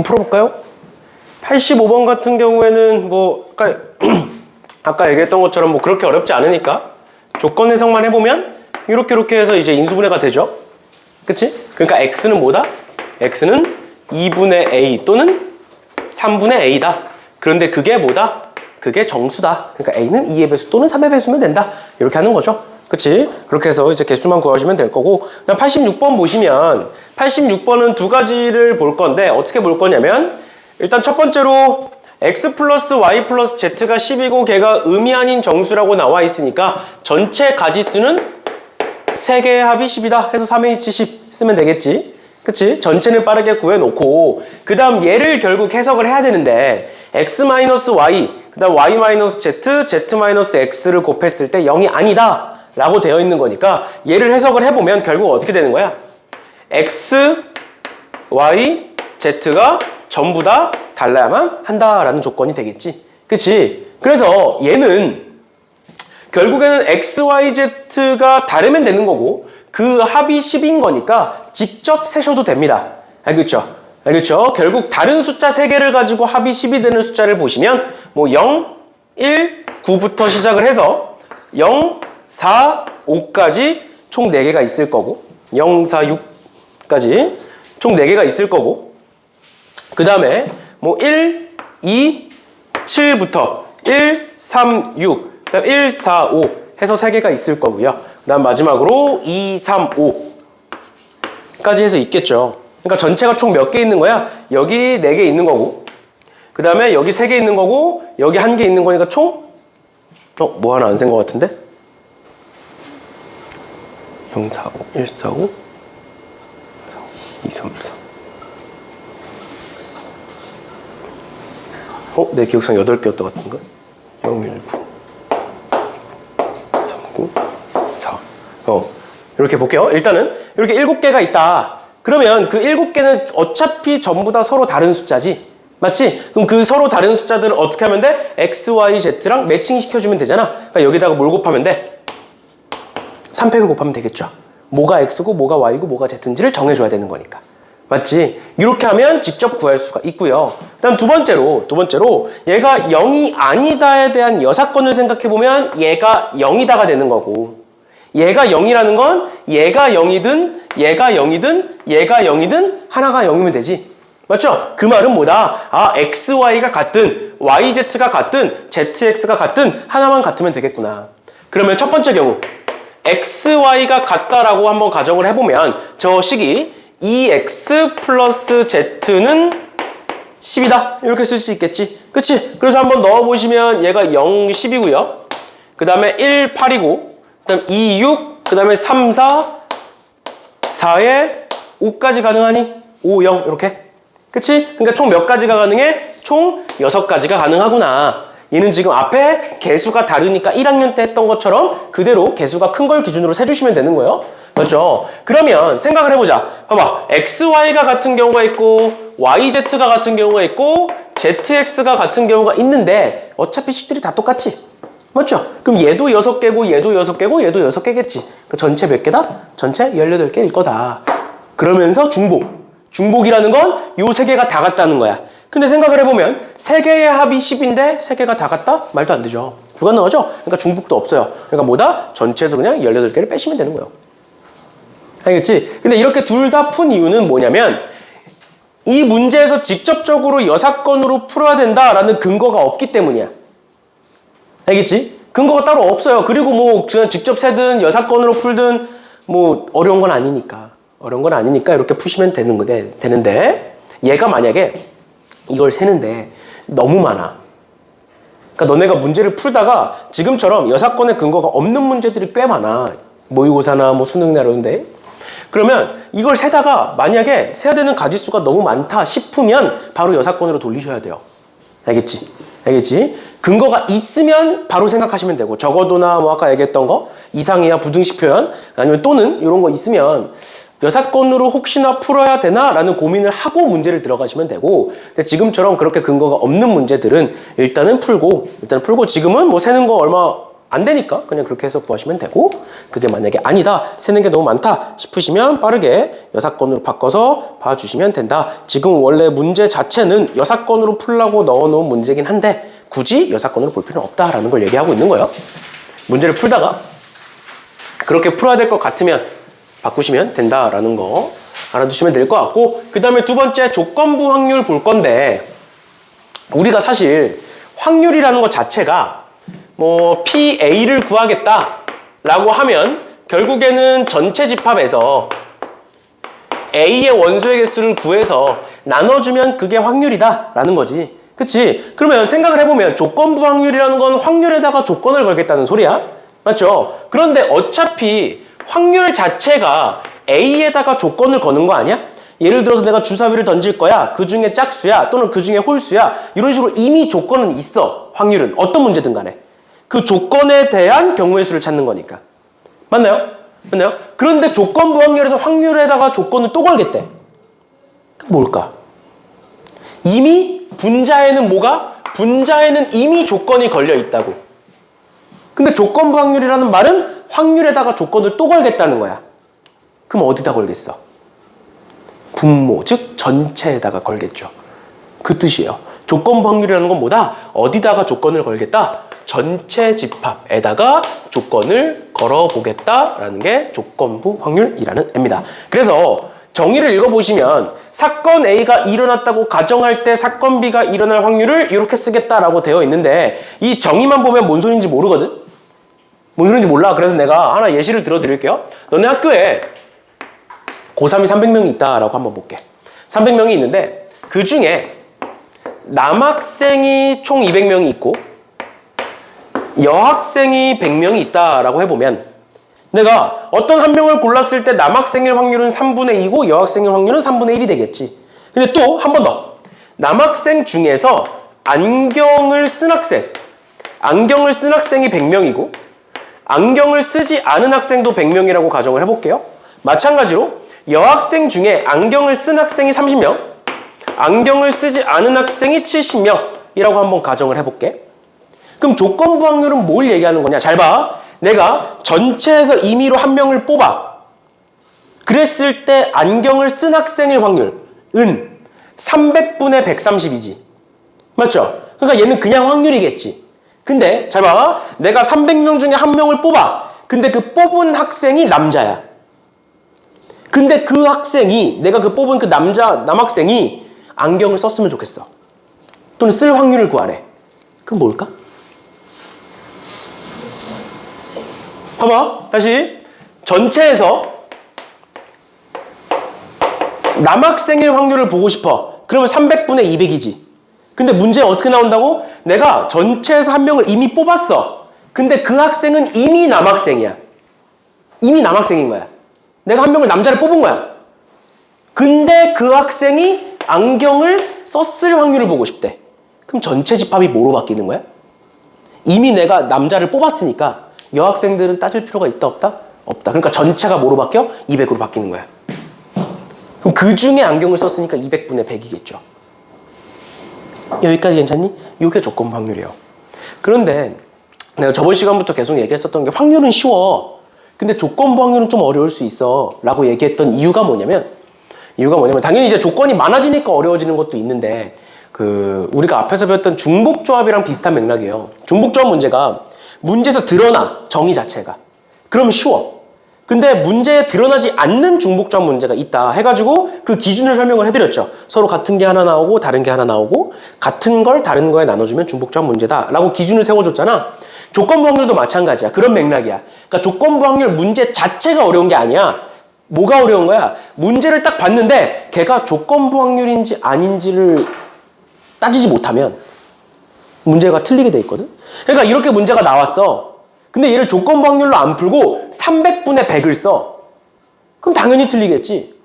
한번 풀어볼까요? 85번 같은 경우에는 뭐 아까 얘기했던 것처럼 뭐 그렇게 어렵지 않으니까 조건 해석만 해보면 이렇게 해서 이제 인수분해가 되죠. 그치? 그러니까 x는 뭐다? x는 2분의 a 또는 3분의 a다. 그런데 그게 뭐다? 그게 정수다. 그러니까 a는 2의 배수 또는 3의 배수면 된다. 이렇게 하는 거죠. 그치? 그렇게 해서 이제 개수만 구하시면 될 거고, 그다음 86번 보시면 86번은 두 가지를 볼 건데 어떻게 볼 거냐면 일단 첫 번째로 x 플러스 y 플러스 z가 10이고 걔가 음이 아닌 정수라고 나와 있으니까 전체 가지수는 3개의 합이 10이다 해서 3H 10 쓰면 되겠지. 그치? 전체는 빠르게 구해놓고 그 다음 얘를 결국 해석을 해야 되는데 x-y 그 다음 y-z, z-x를 곱했을 때 0이 아니다 라고 되어 있는 거니까 얘를 해석을 해보면 결국 어떻게 되는 거야? x, y, z가 전부 다 달라야만 한다라는 조건이 되겠지. 그치? 그래서 얘는 결국에는 x, y, z가 다르면 되는 거고 그 합이 10인 거니까 직접 세셔도 됩니다. 알겠죠? 알겠죠? 결국 다른 숫자 3개를 가지고 합이 10이 되는 숫자를 보시면 뭐 0, 1, 9부터 시작을 해서 0, 4, 5까지 총 4개가 있을 거고 0, 4, 6까지 총 4개가 있을 거고 그 다음에 뭐 1, 2, 7부터 1, 3, 6 그 다음 1, 4, 5 해서 3개가 있을 거고요. 그 다음 마지막으로 2, 3, 5까지 해서 있겠죠. 그러니까 전체가 총 몇 개 있는 거야? 여기 4개 있는 거고 그 다음에 여기 3개 있는 거고 여기 1개 있는 거니까 총 뭐 하나 안 센 거 같은데? 0, 4, 5, 1, 4, 5 2, 3, 4 내 기억상 8개였던 것 같은가? 0, 1, 9 3, 9 4 이렇게 볼게요. 일단은 이렇게 7개가 있다. 그러면 그 7개는 어차피 전부 다 서로 다른 숫자지. 맞지? 그럼 그 서로 다른 숫자들을 어떻게 하면 돼? x, y, z랑 매칭 시켜주면 되잖아. 그러니까 여기다가 뭘 곱하면 돼? 3팩을 곱하면 되겠죠. 뭐가 x고 뭐가 y고 뭐가 z인지를 정해줘야 되는 거니까. 맞지? 이렇게 하면 직접 구할 수가 있고요. 그 다음 두 번째로 얘가 0이 아니다에 대한 여사건을 생각해보면 얘가 0이다가 되는 거고 얘가 0이라는 건 얘가 0이든 얘가 0이든 얘가 0이든 하나가 0이면 되지. 맞죠? 그 말은 뭐다? 아, x, y가 같든 y, z가 같든 z, x가 같든 하나만 같으면 되겠구나. 그러면 첫 번째 경우 x, y가 같다라고 한번 가정을 해보면 저 식이 2x 플러스 z는 10이다. 이렇게 쓸 수 있겠지. 그치? 그래서 한번 넣어보시면 얘가 0, 10이고요. 그 다음에 1, 8이고 그 다음 2, 6, 그 다음에 3, 4, 4에 5까지 가능하니? 5, 0 이렇게. 그치? 그러니까 총 몇 가지가 가능해? 총 6가지가 가능하구나. 얘는 지금 앞에 개수가 다르니까 1학년 때 했던 것처럼 그대로 개수가 큰 걸 기준으로 세주시면 되는 거예요. 맞죠? 그러면 생각을 해보자. 봐봐. x, y가 같은 경우가 있고 y, z가 같은 경우가 있고 z, x가 같은 경우가 있는데 어차피 식들이 다 똑같지? 맞죠? 그럼 얘도 6개고 얘도 6개고 얘도 6개겠지. 그 전체 몇 개다? 전체 18개일 거다. 그러면서 중복이라는 건 요 3개가 다 같다는 거야. 근데 생각을 해보면 3개의 합이 10인데 3개가 다 같다? 말도 안 되죠. 불가능하죠? 그러니까 중복도 없어요. 그러니까 뭐다? 전체에서 그냥 18개를 빼시면 되는 거예요. 알겠지? 근데 이렇게 둘 다 푼 이유는 뭐냐면 이 문제에서 직접적으로 여사건으로 풀어야 된다라는 근거가 없기 때문이야. 알겠지? 근거가 따로 없어요. 그리고 뭐 그냥 직접 세든 여사건으로 풀든 뭐 어려운 건 아니니까. 이렇게 푸시면 되는데 얘가 만약에 이걸 세는데 너무 많아. 그러니까 너네가 문제를 풀다가 지금처럼 여사건의 근거가 없는 문제들이 꽤 많아. 모의고사나 뭐 수능이나 이런데. 그러면 이걸 세다가 만약에 세야 되는 가지수가 너무 많다 싶으면 바로 여사건으로 돌리셔야 돼요. 알겠지? 근거가 있으면 바로 생각하시면 되고 적어도나 뭐 아까 얘기했던 거 이상이야 부등식 표현 아니면 또는 이런 거 있으면 여사건으로 혹시나 풀어야 되나 라는 고민을 하고 문제를 들어가시면 되고 근데 지금처럼 그렇게 근거가 없는 문제들은 일단은 풀고 지금은 뭐 세는 거 얼마 안 되니까 그냥 그렇게 해서 구하시면 되고, 그게 만약에 아니다, 세는 게 너무 많다 싶으시면 빠르게 여사건으로 바꿔서 봐주시면 된다. 지금 원래 문제 자체는 여사건으로 풀라고 넣어놓은 문제긴 한데 굳이 여사건으로 볼 필요는 없다라는 걸 얘기하고 있는 거예요. 문제를 풀다가 그렇게 풀어야 될 것 같으면 바꾸시면 된다라는 거 알아두시면 될 것 같고, 그 다음에 두 번째 조건부 확률 볼 건데, 우리가 사실 확률이라는 것 자체가 뭐 PA를 구하겠다라고 하면 결국에는 전체 집합에서 A의 원소의 개수를 구해서 나눠주면 그게 확률이다라는 거지. 그치? 그러면 생각을 해보면 조건부 확률이라는 건 확률에다가 조건을 걸겠다는 소리야. 맞죠? 그런데 어차피 확률 자체가 A에다가 조건을 거는 거 아니야? 예를 들어서 내가 주사위를 던질 거야. 그 중에 짝수야 또는 그 중에 홀수야. 이런 식으로 이미 조건은 있어. 확률은. 어떤 문제든 간에. 그 조건에 대한 경우의 수를 찾는 거니까. 맞나요? 맞나요? 그런데 조건부 확률에서 확률에다가 조건을 또 걸겠대. 뭘까? 이미 분자에는 뭐가? 분자에는 이미 조건이 걸려 있다고. 근데 조건부 확률이라는 말은 확률에다가 조건을 또 걸겠다는 거야. 그럼 어디다 걸겠어? 분모, 즉 전체에다가 걸겠죠. 그 뜻이에요. 조건부 확률이라는 건 뭐다? 어디다가 조건을 걸겠다? 전체 집합에다가 조건을 걸어보겠다라는 게 조건부 확률이라는 애입니다. 그래서 정의를 읽어보시면 사건 A가 일어났다고 가정할 때 사건 B가 일어날 확률을 이렇게 쓰겠다라고 되어 있는데, 이 정의만 보면 뭔 소리인지 모르거든? 뭔 소리인지 몰라. 그래서 내가 하나 예시를 들어드릴게요. 너네 학교에 고3이 300명이 있다라고 한번 볼게. 300명이 있는데 그 중에 남학생이 총 200명이 있고 여학생이 100명이 있다라고 해보면, 내가 어떤 한 명을 골랐을 때 남학생일 확률은 3분의 2고 여학생일 확률은 3분의 1이 되겠지. 근데 또 한 번 더, 남학생 중에서 안경을 쓴 학생이 100명이고 안경을 쓰지 않은 학생도 100명이라고 가정을 해볼게요. 마찬가지로 여학생 중에 안경을 쓴 학생이 30명, 안경을 쓰지 않은 학생이 70명이라고 한번 가정을 해볼게. 그럼 조건부 확률은 뭘 얘기하는 거냐? 잘 봐. 내가 전체에서 임의로 한 명을 뽑아. 그랬을 때 안경을 쓴 학생의 확률은 300분의 130이지. 맞죠? 그러니까 얘는 그냥 확률이겠지. 근데 잘 봐. 내가 300명 중에 한 명을 뽑아. 근데 그 뽑은 학생이 남자야. 근데 그 학생이, 내가 그 뽑은 그 남학생이 안경을 썼으면 좋겠어. 또는 쓸 확률을 구하래. 그럼 뭘까? 봐봐. 다시. 전체에서 남학생일 확률을 보고 싶어. 그러면 300분의 200이지. 근데 문제 어떻게 나온다고? 내가 전체에서 한 명을 이미 뽑았어. 근데 그 학생은 이미 남학생이야. 이미 남학생인 거야. 내가 한 명을 남자를 뽑은 거야. 근데 그 학생이 안경을 썼을 확률을 보고 싶대. 그럼 전체 집합이 뭐로 바뀌는 거야? 이미 내가 남자를 뽑았으니까 여학생들은 따질 필요가 있다 없다? 없다. 그러니까 전체가 뭐로 바뀌어? 200으로 바뀌는 거야. 그럼 그 중에 안경을 썼으니까 200분의 100이겠죠. 여기까지 괜찮니? 이게 조건부 확률이에요. 그런데 내가 저번 시간부터 계속 얘기했었던 게 확률은 쉬워. 근데 조건부 확률은 좀 어려울 수 있어 라고 얘기했던 이유가 뭐냐면 당연히 이제 조건이 많아지니까 어려워지는 것도 있는데, 우리가 앞에서 배웠던 중복조합이랑 비슷한 맥락이에요. 중복조합 문제가 문제에서 드러나, 정의 자체가. 그러면 쉬워. 근데 문제에 드러나지 않는 중복조합 문제가 있다 해가지고 그 기준을 설명을 해드렸죠. 서로 같은 게 하나 나오고 다른 게 하나 나오고 같은 걸 다른 거에 나눠주면 중복조합 문제다 라고 기준을 세워줬잖아. 조건부 확률도 마찬가지야. 그런 맥락이야. 그러니까 조건부 확률 문제 자체가 어려운 게 아니야. 뭐가 어려운 거야? 문제를 딱 봤는데 걔가 조건부 확률인지 아닌지를 따지지 못하면 문제가 틀리게 돼 있거든. 그러니까 이렇게 문제가 나왔어. 근데 얘를 조건부 확률로 안 풀고 300분의 100을 써. 그럼 당연히 틀리겠지.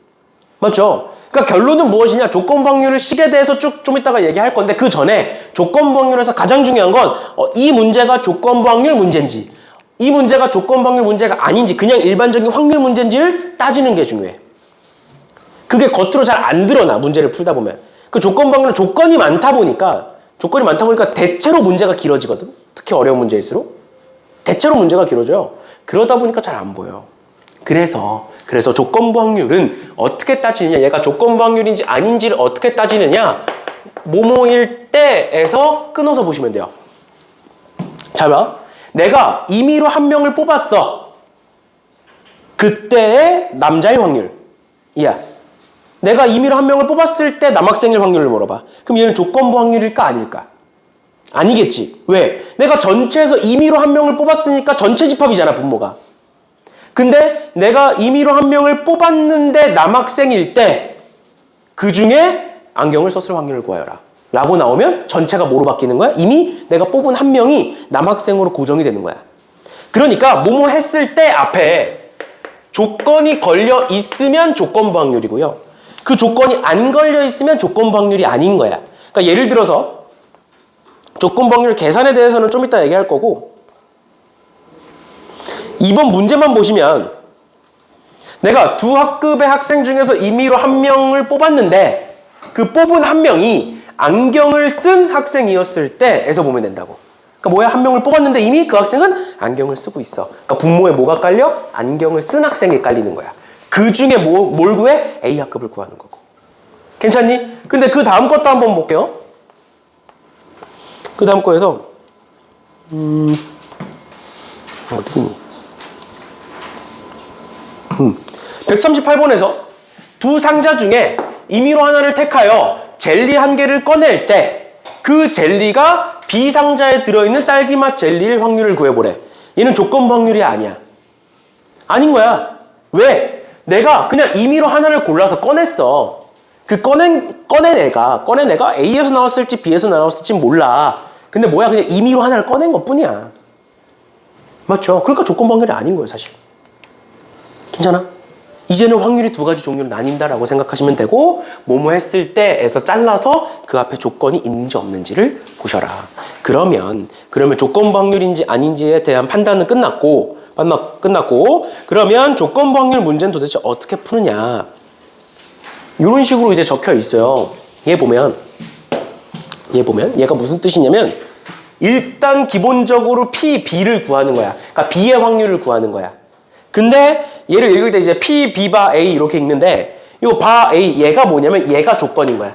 맞죠? 그러니까 결론은 무엇이냐? 조건부 확률을 식에 대해서 쭉 좀 이따가 얘기할 건데, 그 전에 조건부 확률에서 가장 중요한 건 이 문제가 조건부 확률 문제인지, 이 문제가 조건부 확률 문제가 아닌지, 그냥 일반적인 확률 문제인지를 따지는 게 중요해. 그게 겉으로 잘 안 드러나, 문제를 풀다 보면. 그 조건부 확률은 조건이 많다 보니까 대체로 문제가 길어지거든. 특히 어려운 문제일수록. 대체로 문제가 길어져요. 그러다 보니까 잘 안 보여요. 그래서 조건부 확률은 어떻게 따지느냐, 얘가 조건부 확률인지 아닌지를 어떻게 따지느냐, 뭐뭐일 때에서 끊어서 보시면 돼요. 잘 봐. 내가 임의로 한 명을 뽑았어. 그때의 남자의 확률. 이야. 내가 임의로 한 명을 뽑았을 때 남학생일 확률을 물어봐. 그럼 얘는 조건부 확률일까 아닐까? 아니겠지. 왜? 내가 전체에서 임의로 한 명을 뽑았으니까 전체 집합이잖아, 분모가. 근데 내가 임의로 한 명을 뽑았는데 남학생일 때 그 중에 안경을 썼을 확률을 구하여라 라고 나오면 전체가 뭐로 바뀌는 거야? 이미 내가 뽑은 한 명이 남학생으로 고정이 되는 거야. 그러니까 뭐뭐 했을 때 앞에 조건이 걸려 있으면 조건부 확률이고요. 그 조건이 안 걸려 있으면 조건부 확률이 아닌 거야. 그러니까 예를 들어서 조건부 확률 계산에 대해서는 좀 이따 얘기할 거고, 이번 문제만 보시면 내가 두 학급의 학생 중에서 임의로 한 명을 뽑았는데 그 뽑은 한 명이 안경을 쓴 학생이었을 때에서 보면 된다고. 그러니까 뭐야? 한 명을 뽑았는데 이미 그 학생은 안경을 쓰고 있어. 그러니까 분모에 뭐가 깔려? 안경을 쓴 학생이 깔리는 거야. 그 중에 뭘 구해? A 학급을 구하는 거고. 괜찮니? 근데 그 다음 것도 한번 볼게요. 그 다음 거에서 어디 있니? 138번에서 두 상자 중에 임의로 하나를 택하여 젤리 한 개를 꺼낼 때 그 젤리가 B 상자에 들어있는 딸기맛 젤리의 확률을 구해보래. 얘는 조건부 확률이 아니야. 아닌 거야. 왜? 내가 그냥 임의로 하나를 골라서 꺼냈어. 그 꺼낸 애가 A에서 나왔을지 B에서 나왔을지 몰라. 근데 뭐야? 그냥 임의로 하나를 꺼낸 것 뿐이야. 맞죠? 그러니까 조건부 확률이 아닌 거예요, 사실. 괜찮아? 이제는 확률이 두 가지 종류로 나뉜다라고 생각하시면 되고, 뭐뭐 했을 때에서 잘라서 그 앞에 조건이 있는지 없는지를 보셔라. 그러면 조건부 확률인지 아닌지에 대한 판단은 끝났고, 그러면 조건부 확률 문제는 도대체 어떻게 푸느냐. 이런 식으로 이제 적혀 있어요. 얘 보면 얘가 무슨 뜻이냐면, 일단 기본적으로 P, B를 구하는 거야. 그러니까 B의 확률을 구하는 거야. 근데 얘를 읽을 때 이제 P, B 바 A 이렇게 읽는데, 이 바 A, 얘가 뭐냐면 얘가 조건인 거야.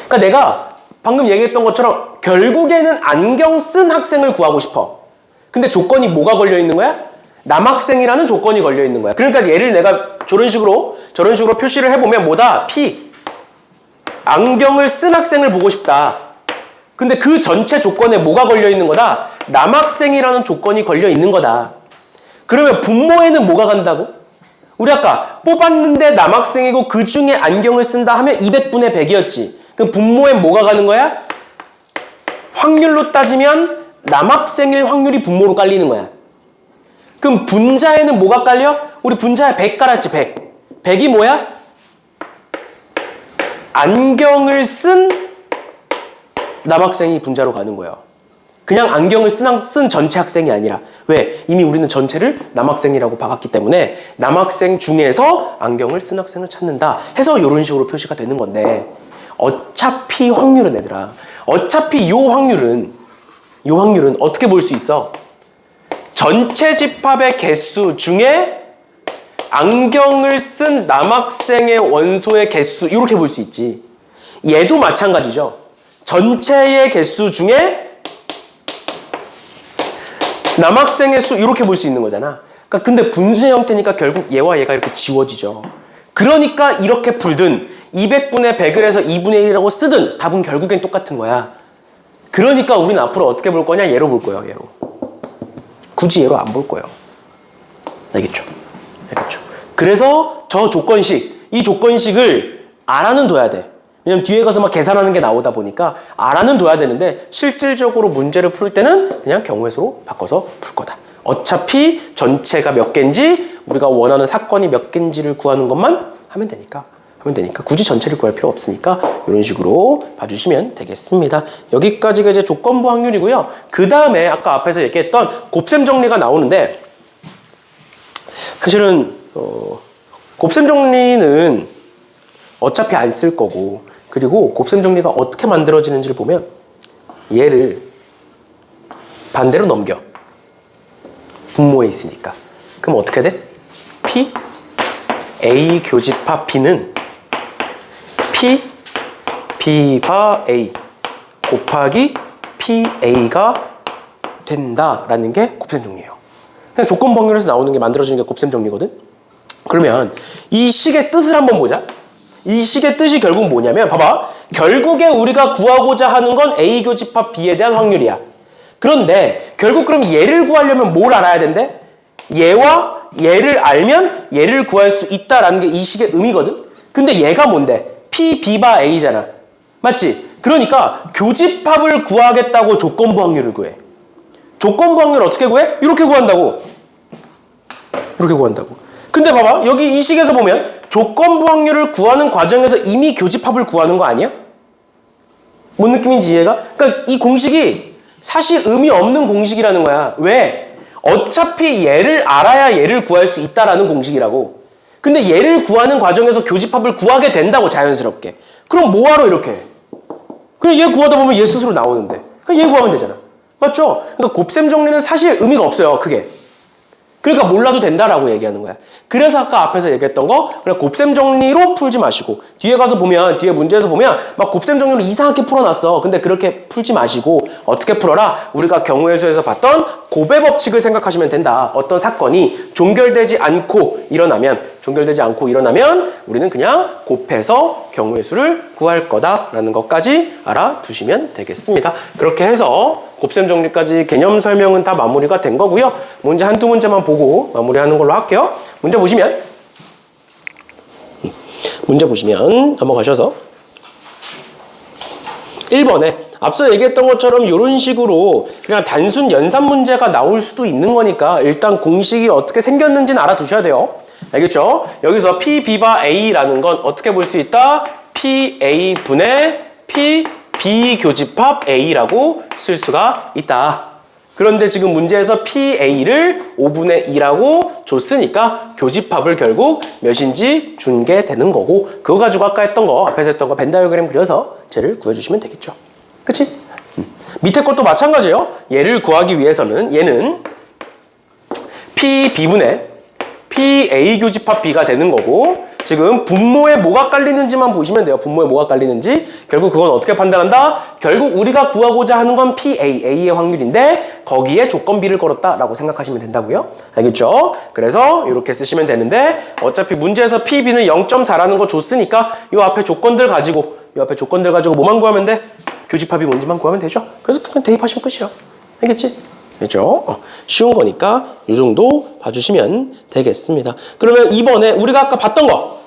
그러니까 내가 방금 얘기했던 것처럼 결국에는 안경 쓴 학생을 구하고 싶어. 근데 조건이 뭐가 걸려 있는 거야? 남학생이라는 조건이 걸려 있는 거야. 그러니까 얘를 내가 저런 식으로 표시를 해보면 뭐다? P, 안경을 쓴 학생을 보고 싶다. 근데 그 전체 조건에 뭐가 걸려 있는 거다? 남학생이라는 조건이 걸려 있는 거다. 그러면 분모에는 뭐가 간다고? 우리 아까 뽑았는데 남학생이고 그 중에 안경을 쓴다 하면 200분의 100이었지. 그럼 분모에 뭐가 가는 거야? 확률로 따지면 남학생일 확률이 분모로 깔리는 거야. 그럼 분자에는 뭐가 깔려? 우리 분자에 100 깔았지, 100. 100이 뭐야? 안경을 쓴 남학생이 분자로 가는 거예요. 그냥 안경을 쓴 전체 학생이 아니라. 왜? 이미 우리는 전체를 남학생이라고 박았기 때문에 남학생 중에서 안경을 쓴 학생을 찾는다 해서 이런 식으로 표시가 되는 건데, 어차피 확률은 얘들아, 어차피 요 확률은 어떻게 볼 수 있어? 전체 집합의 개수 중에 안경을 쓴 남학생의 원소의 개수, 이렇게 볼 수 있지. 얘도 마찬가지죠. 전체의 개수 중에 남학생의 수, 이렇게 볼 수 있는 거잖아. 그러니까 근데 분수의 형태니까 결국 얘와 얘가 이렇게 지워지죠. 그러니까 이렇게 풀든 200분의 100을 해서 2분의 1이라고 쓰든 답은 결국엔 똑같은 거야. 그러니까 우리는 앞으로 어떻게 볼 거냐? 얘로 볼 거예요, 얘로. 굳이 얘로 안 볼 거예요. 알겠죠? 그래서 저 조건식, 이 조건식을 알아는 둬야 돼. 왜냐면 뒤에 가서 막 계산하는 게 나오다 보니까 알아는 둬야 되는데, 실질적으로 문제를 풀 때는 그냥 경우의 수로 바꿔서 풀 거다. 어차피 전체가 몇 개인지, 우리가 원하는 사건이 몇 개인지를 구하는 것만 하면 되니까 굳이 전체를 구할 필요 없으니까 이런 식으로 봐주시면 되겠습니다. 여기까지가 이제 조건부 확률이고요. 그 다음에 아까 앞에서 얘기했던 곱셈 정리가 나오는데, 사실은 곱셈 정리는 어차피 안 쓸 거고, 그리고 곱셈 정리가 어떻게 만들어지는지를 보면 얘를 반대로 넘겨. 분모에 있으니까. 그럼 어떻게 돼? P A 교집합 P는 P B바 A 곱하기 PA가 된다라는 게 곱셈 정리예요. 그냥 조건 번결에서 나오는 게 만들어지는 게 곱셈 정리거든. 그러면 이 식의 뜻을 한번 보자. 이 식의 뜻이 결국 뭐냐면 봐봐. 결국에 우리가 구하고자 하는 건 A 교집합 B에 대한 확률이야. 그런데 결국 그럼 얘를 구하려면 뭘 알아야 된대? 얘와 얘를 알면 얘를 구할 수 있다라는 게 이 식의 의미거든. 근데 얘가 뭔데? P, B바 A잖아. 맞지? 그러니까 교집합을 구하겠다고 조건부 확률을 구해. 조건부 확률 어떻게 구해? 이렇게 구한다고. 이렇게 구한다고. 근데 봐봐. 여기 이 식에서 보면 조건부 확률을 구하는 과정에서 이미 교집합을 구하는 거 아니야? 뭔 느낌인지 이해가? 그러니까 이 공식이 사실 의미 없는 공식이라는 거야. 왜? 어차피 얘를 알아야 얘를 구할 수 있다라는 공식이라고. 근데 얘를 구하는 과정에서 교집합을 구하게 된다고 자연스럽게. 그럼 뭐하러 이렇게 해? 그냥 얘 구하다 보면 얘 스스로 나오는데. 그냥 얘 구하면 되잖아. 맞죠? 그러니까 곱셈 정리는 사실 의미가 없어요. 크게. 그러니까 몰라도 된다라고 얘기하는 거야. 그래서 아까 앞에서 얘기했던 거 그냥 곱셈 정리로 풀지 마시고 뒤에 가서 보면 뒤에 문제에서 보면 막 곱셈 정리로 이상하게 풀어놨어. 근데 그렇게 풀지 마시고 어떻게 풀어라? 우리가 경우의 수에서 봤던 곱의 법칙을 생각하시면 된다. 어떤 사건이 종결되지 않고 일어나면 우리는 그냥 곱해서 경우의 수를 구할 거다라는 것까지 알아두시면 되겠습니다. 그렇게 해서 곱셈 정리까지 개념 설명은 다 마무리가 된 거고요. 문제 한두 문제만 보고 마무리하는 걸로 할게요. 문제 보시면 넘어가셔서 1번에 앞서 얘기했던 것처럼 이런 식으로 그냥 단순 연산 문제가 나올 수도 있는 거니까 일단 공식이 어떻게 생겼는지는 알아두셔야 돼요. 알겠죠? 여기서 P, B바 A라는 건 어떻게 볼 수 있다? PA 분의 P, B 교집합 A라고 쓸 수가 있다. 그런데 지금 문제에서 PA를 5분의 2라고 줬으니까 교집합을 결국 몇인지 준 게 되는 거고 그거 가지고 아까 했던 거 앞에서 했던 거 벤 다이어그램 그려서 쟤를 구해주시면 되겠죠. 그치? 밑에 것도 마찬가지예요. 얘를 구하기 위해서는 얘는 PB분의 PA 교집합 B가 되는 거고 지금 분모에 뭐가 깔리는지만 보시면 돼요. 분모에 뭐가 깔리는지. 결국 그건 어떻게 판단한다? 결국 우리가 구하고자 하는 건 PA, A의 확률인데 거기에 조건 B를 걸었다라고 생각하시면 된다고요. 알겠죠? 그래서 이렇게 쓰시면 되는데 어차피 문제에서 PB는 0.4라는 거 줬으니까 이 앞에 조건들 가지고 뭐만 구하면 돼? 교집합이 뭔지만 구하면 되죠. 그래서 그냥 대입하시면 끝이야. 알겠지? 그렇죠? 쉬운 거니까 이 정도 봐주시면 되겠습니다. 그러면 이번에 우리가 아까 봤던 거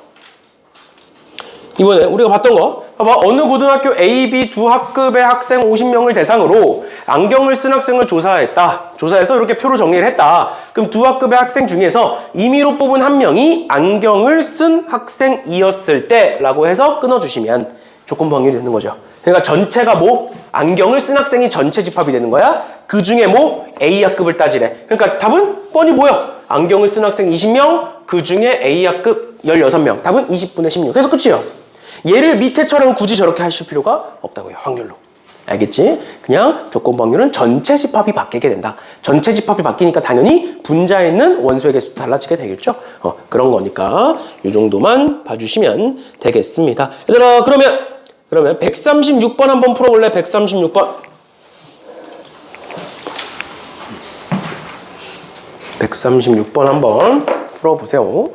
봐봐. 어느 고등학교 A, B 두 학급의 학생 50명을 대상으로 안경을 쓴 학생을 조사했다. 조사해서 이렇게 표로 정리를 했다. 그럼 두 학급의 학생 중에서 임의로 뽑은 한 명이 안경을 쓴 학생이었을 때 라고 해서 끊어주시면 조건부 확률이 되는 거죠. 그러니까 전체가 뭐? 안경을 쓴 학생이 전체 집합이 되는 거야. 그 중에 뭐? A학급을 따지래. 그러니까 답은 뻔히 보여. 안경을 쓴 학생 20명, 그 중에 A학급 16명. 답은 20분의 16. 그래서 끝이에요. 얘를 밑에처럼 굳이 저렇게 하실 필요가 없다고요. 확률로. 알겠지? 그냥 조건부 확률은 전체 집합이 바뀌게 된다. 전체 집합이 바뀌니까 당연히 분자에 있는 원소의 개수도 달라지게 되겠죠? 그런 거니까 이 정도만 봐주시면 되겠습니다. 얘들아 그러면 136번 한번 풀어볼래? 136번. 136번 한번 풀어보세요.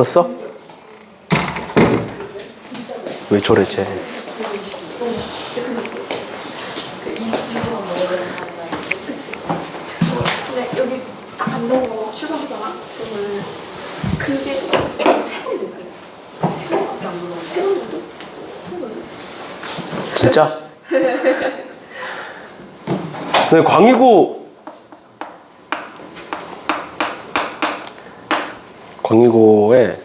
풀었어? 왜 저래 쟤? 근데 여기 딱 앉아서 출발하잖아. 그러면 그게 세 번이 될까요? 세 번밖에 안 물어. 세번 정도? 진짜? 네, 광희고에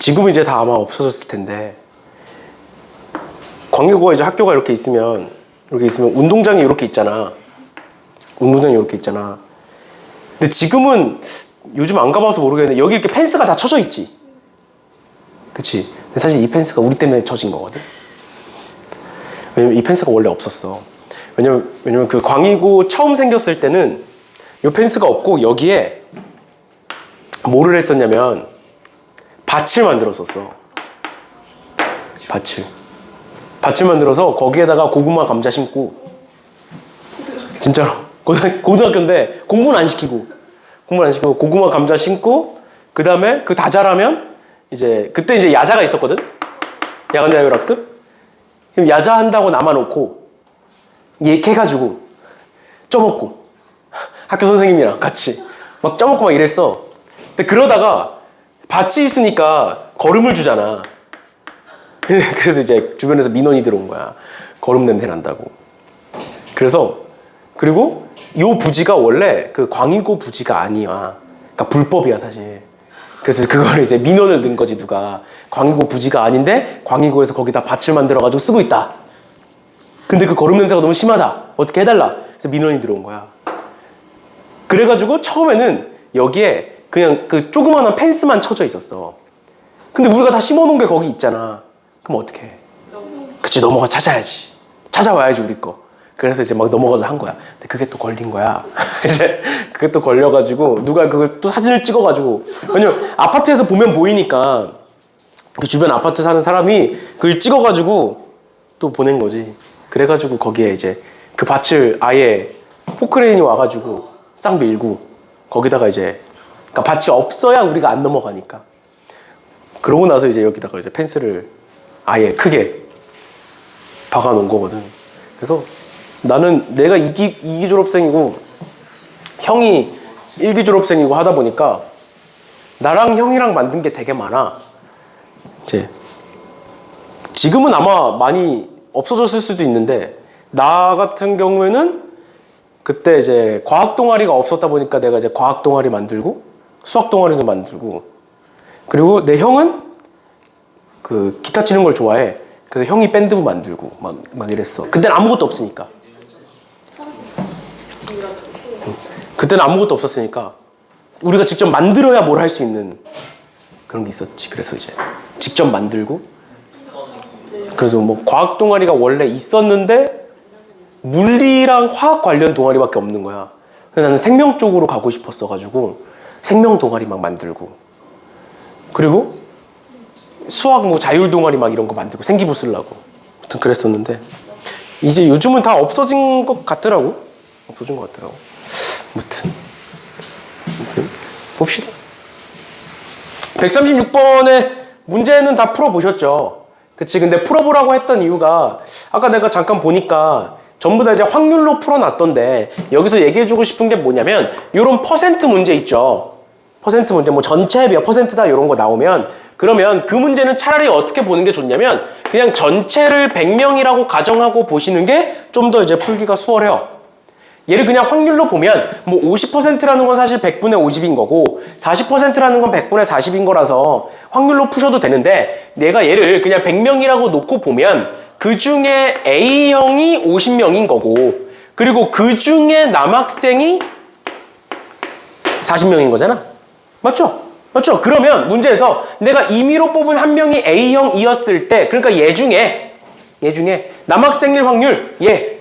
지금은 이제 다 아마 없어졌을 텐데 광희고가 이제 학교가 이렇게 있으면 운동장이 이렇게 있잖아. 운동장이 이렇게 있잖아. 근데 지금은 요즘 안 가봐서 모르겠는데 여기 이렇게 펜스가 다 쳐져 있지. 그치? 근데 사실 이 펜스가 우리 때문에 쳐진 거거든. 왜냐면 이 펜스가 원래 없었어. 왜냐면 그 광희고 처음 생겼을 때는 이 펜스가 없고 여기에 뭐를 했었냐면 밭을 만들었었어. 밭을 만들어서 거기에다가 고구마 감자 심고 진짜로 고등학교인데 공부는 안 시키고 고구마 감자 심고 그 다음에 그 다 자라면 이제 그때 이제 야자가 있었거든. 야간 자율학습. 그럼 야자 한다고 남아놓고 얘해가지고 쪄먹고 학교 선생님이랑 같이 막 쪄먹고 막 이랬어. 근데 그러다가 밭이 있으니까 거름을 주잖아. 그래서 이제 주변에서 민원이 들어온 거야. 거름 냄새 난다고. 그리고 이 부지가 원래 그 광희고 부지가 아니야. 그러니까 불법이야 사실. 그래서 그걸 이제 민원을 넣은 거지 누가. 광희고 부지가 아닌데 광희고에서 거기다 밭을 만들어가지고 쓰고 있다. 근데 그 거름 냄새가 너무 심하다. 어떻게 해달라. 그래서 민원이 들어온 거야. 그래가지고 처음에는 여기에 그냥 그 조그마한 펜스만 쳐져 있었어. 근데 우리가 다 심어놓은 게 거기 있잖아. 그럼 어떻게 해? 그치, 넘어가 찾아야지. 찾아와야지 우리 거. 그래서 이제 막 넘어가서 한 거야. 근데 그게 또 걸린 거야. 이제 그게 또 걸려가지고 누가 그걸 또 사진을 찍어가지고. 왜냐면 아파트에서 보면 보이니까 그 주변 아파트 사는 사람이 그걸 찍어가지고 또 보낸 거지. 그래가지고 거기에 이제 그 밭을 아예 포크레인이 와가지고 싹 밀고 거기다가 이제 그러니까 밭이 없어야 우리가 안 넘어가니까. 그러고 나서 이제 여기다가 이제 펜스를 아예 크게 박아 놓은 거거든. 그래서 나는 내가 2기 졸업생이고 형이 1기 졸업생이고 하다 보니까 나랑 형이랑 만든 게 되게 많아. 이제 지금은 아마 많이 없어졌을 수도 있는데 나 같은 경우에는 그때 이제 과학 동아리가 없었다 보니까 내가 이제 과학 동아리 만들고 수학 동아리도 만들고 그리고 내 형은 그 기타 치는 걸 좋아해. 그래서 형이 밴드부 만들고 막 이랬어. 그때는 아무것도 없으니까. 그때는 아무것도 없었으니까 우리가 직접 만들어야 뭘 할 수 있는 그런 게 있었지. 그래서 이제 직접 만들고 그래서 뭐 과학 동아리가 원래 있었는데 물리랑 화학 관련 동아리밖에 없는 거야. 근데 나는 생명 쪽으로 가고 싶었어가지고 생명 동아리 막 만들고 그리고 수학 뭐 자율 동아리 막 이런 거 만들고 생기부 쓰려고 아무튼 그랬었는데 이제 요즘은 다 없어진 것 같더라고. 없어진 것 같더라고. 아무튼 봅시다. 136번의 문제는 다 풀어보셨죠? 그치. 근데 풀어보라고 했던 이유가 아까 내가 잠깐 보니까 전부 다 이제 확률로 풀어놨던데 여기서 얘기해주고 싶은 게 뭐냐면 요런 퍼센트 문제 있죠. 퍼센트 문제 뭐 전체 몇 퍼센트다 이런 거 나오면 그러면 그 문제는 차라리 어떻게 보는 게 좋냐면 그냥 전체를 100명이라고 가정하고 보시는 게 좀 더 이제 풀기가 수월해요. 얘를 그냥 확률로 보면 뭐 50%라는 건 사실 100분의 50인 거고 40%라는 건 100분의 40인 거라서 확률로 푸셔도 되는데 내가 얘를 그냥 100명이라고 놓고 보면 그 중에 A형이 50명인 거고 그리고 그 중에 남학생이 40명인 거잖아. 맞죠? 맞죠? 그러면 문제에서 내가 임의로 뽑은 한 명이 A형이었을 때 그러니까 얘 중에 남학생일 확률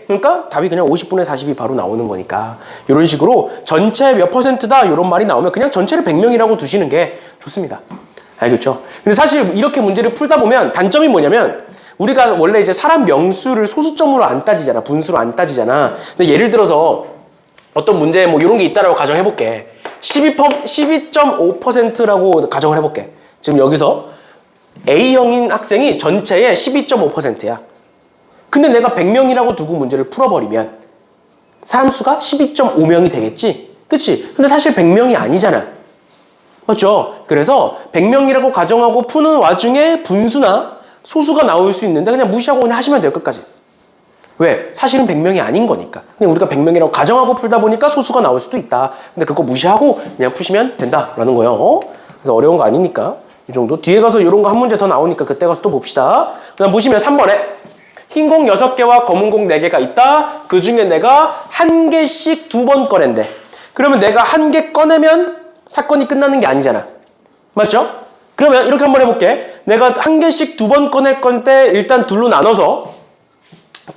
그러니까 답이 그냥 50분의 40이 바로 나오는 거니까 이런 식으로 전체 몇 퍼센트다 이런 말이 나오면 그냥 전체를 100명이라고 두시는 게 좋습니다. 알겠죠? 근데 사실 이렇게 문제를 풀다 보면 단점이 뭐냐면 우리가 원래 이제 사람 명수를 소수점으로 안 따지잖아. 분수로 안 따지잖아. 근데 예를 들어서 어떤 문제 뭐 이런 게 있다라고 가정해볼게. 12.5%라고 가정을 해볼게. 지금 여기서 A형인 학생이 전체의 12.5%야. 근데 내가 100명이라고 두고 문제를 풀어버리면 사람 수가 12.5명이 되겠지? 그치? 근데 사실 100명이 아니잖아. 맞죠? 그래서 100명이라고 가정하고 푸는 와중에 분수나 소수가 나올 수 있는데 그냥 무시하고 그냥 하시면 돼요, 끝까지. 왜? 사실은 100명이 아닌 거니까. 그냥 우리가 100명이라고 가정하고 풀다 보니까 소수가 나올 수도 있다. 근데 그거 무시하고 그냥 푸시면 된다라는 거예요. 그래서 어려운 거 아니니까. 이 정도. 뒤에 가서 이런 거 한 문제 더 나오니까 그때 가서 또 봅시다. 그 다음 보시면 3번에 흰 공 6개와 검은 공 4개가 있다. 그 중에 내가 1개씩 2번 꺼낸대. 그러면 내가 1개 꺼내면 사건이 끝나는 게 아니잖아. 맞죠? 그러면 이렇게 한번 해볼게. 내가 1개씩 2번 꺼낼 건데 일단 둘로 나눠서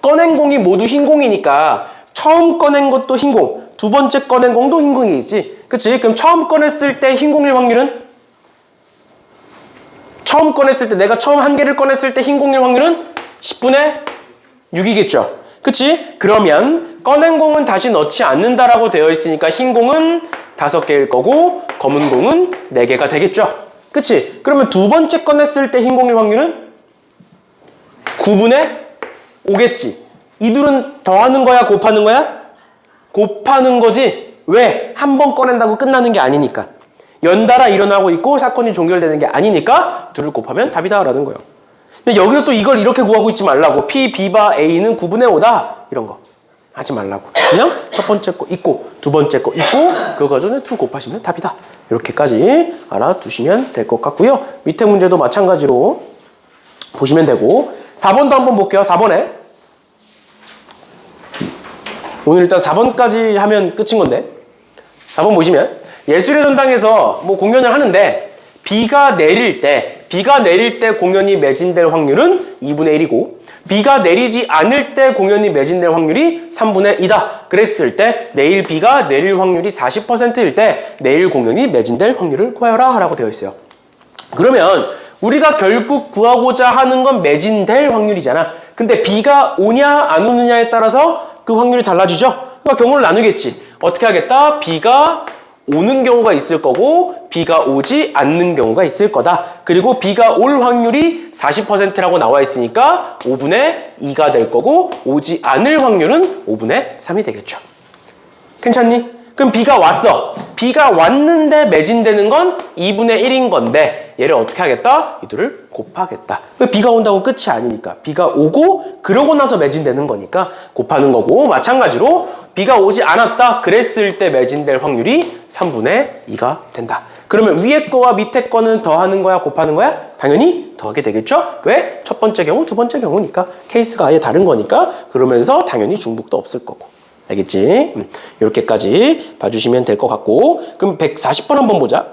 꺼낸 공이 모두 흰 공이니까 처음 꺼낸 것도 흰 공, 두 번째 꺼낸 공도 흰 공이겠지. 그치? 그럼 처음 꺼냈을 때 흰 공일 확률은? 처음 꺼냈을 때 내가 처음 1개를 꺼냈을 때 흰 공일 확률은 10분의 6이겠죠. 그치? 그러면 꺼낸 공은 다시 넣지 않는다라고 되어 있으니까 흰 공은 5개일 거고 검은 공은 4개가 되겠죠. 그치? 그러면 두 번째 꺼냈을 때 흰 공일 확률은 9분의 5겠지. 이 둘은 더하는 거야, 곱하는 거야? 곱하는 거지. 왜? 한 번 꺼낸다고 끝나는 게 아니니까. 연달아 일어나고 있고 사건이 종결되는 게 아니니까 둘을 곱하면 답이다 라는 거예요. 근데 여기서 또 이걸 이렇게 구하고 있지 말라고. P, B바 A는 9분의 5다 이런 거 하지 말라고. 그냥 첫 번째 거 있고 두 번째 거 있고 그거 가지고 2 곱하시면 답이다. 이렇게까지 알아두시면 될 것 같고요. 밑에 문제도 마찬가지로 보시면 되고 4번도 한번 볼게요. 4번에 오늘 일단 4번까지 하면 끝인 건데 4번 보시면 예술의 전당에서 뭐 공연을 하는데 비가 내릴 때 공연이 매진될 확률은 2분의 1이고 비가 내리지 않을 때 공연이 매진될 확률이 3분의 2다. 그랬을 때 내일 비가 내릴 확률이 40%일 때 내일 공연이 매진될 확률을 구하여라 라고 되어 있어요. 그러면 우리가 결국 구하고자 하는 건 매진될 확률이잖아. 근데 비가 오냐 안 오느냐에 따라서 그 확률이 달라지죠. 그러니까 경우를 나누겠지. 어떻게 하겠다? 비가 오는 경우가 있을 거고 비가 오지 않는 경우가 있을 거다. 그리고 비가 올 확률이 40%라고 나와 있으니까 5분의 2가 될 거고 오지 않을 확률은 5분의 3이 되겠죠. 괜찮니? 그럼 비가 왔어. 비가 왔는데 매진되는 건 2분의 1인 건데 얘를 어떻게 하겠다? 이 둘을 곱하겠다. 비가 온다고 끝이 아니니까. 비가 오고 그러고 나서 매진되는 거니까 곱하는 거고 마찬가지로 비가 오지 않았다. 그랬을 때 매진될 확률이 3분의 2가 된다. 그러면 위에 거와 밑에 거는 더하는 거야? 곱하는 거야? 당연히 더하게 되겠죠? 왜? 첫 번째 경우, 두 번째 경우니까. 케이스가 아예 다른 거니까. 그러면서 당연히 중복도 없을 거고. 알겠지? 이렇게까지 봐주시면 될 것 같고 그럼 140번 한번 보자.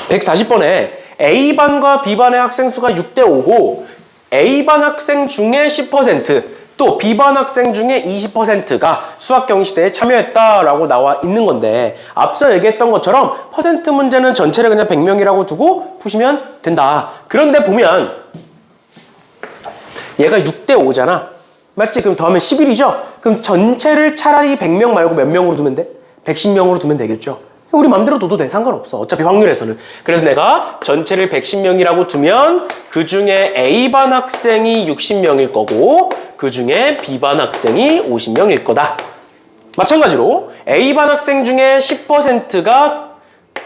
140번에 A반과 B반의 학생 수가 6대 5고 A반 학생 중에 10% 또 B반 학생 중에 20%가 수학경시대에 참여했다라고 나와 있는 건데 앞서 얘기했던 것처럼 퍼센트 문제는 전체를 그냥 100명이라고 두고 푸시면 된다. 그런데 보면 얘가 6대 5잖아. 맞지? 그럼 더하면 11이죠? 그럼 전체를 차라리 100명 말고 몇 명으로 두면 돼? 110명으로 두면 되겠죠? 우리 맘대로 둬도 돼. 상관없어. 어차피 확률에서는. 그래서 내가 전체를 110명이라고 두면 그 중에 A반 학생이 60명일 거고 그 중에 B반 학생이 50명일 거다. 마찬가지로 A반 학생 중에 10%가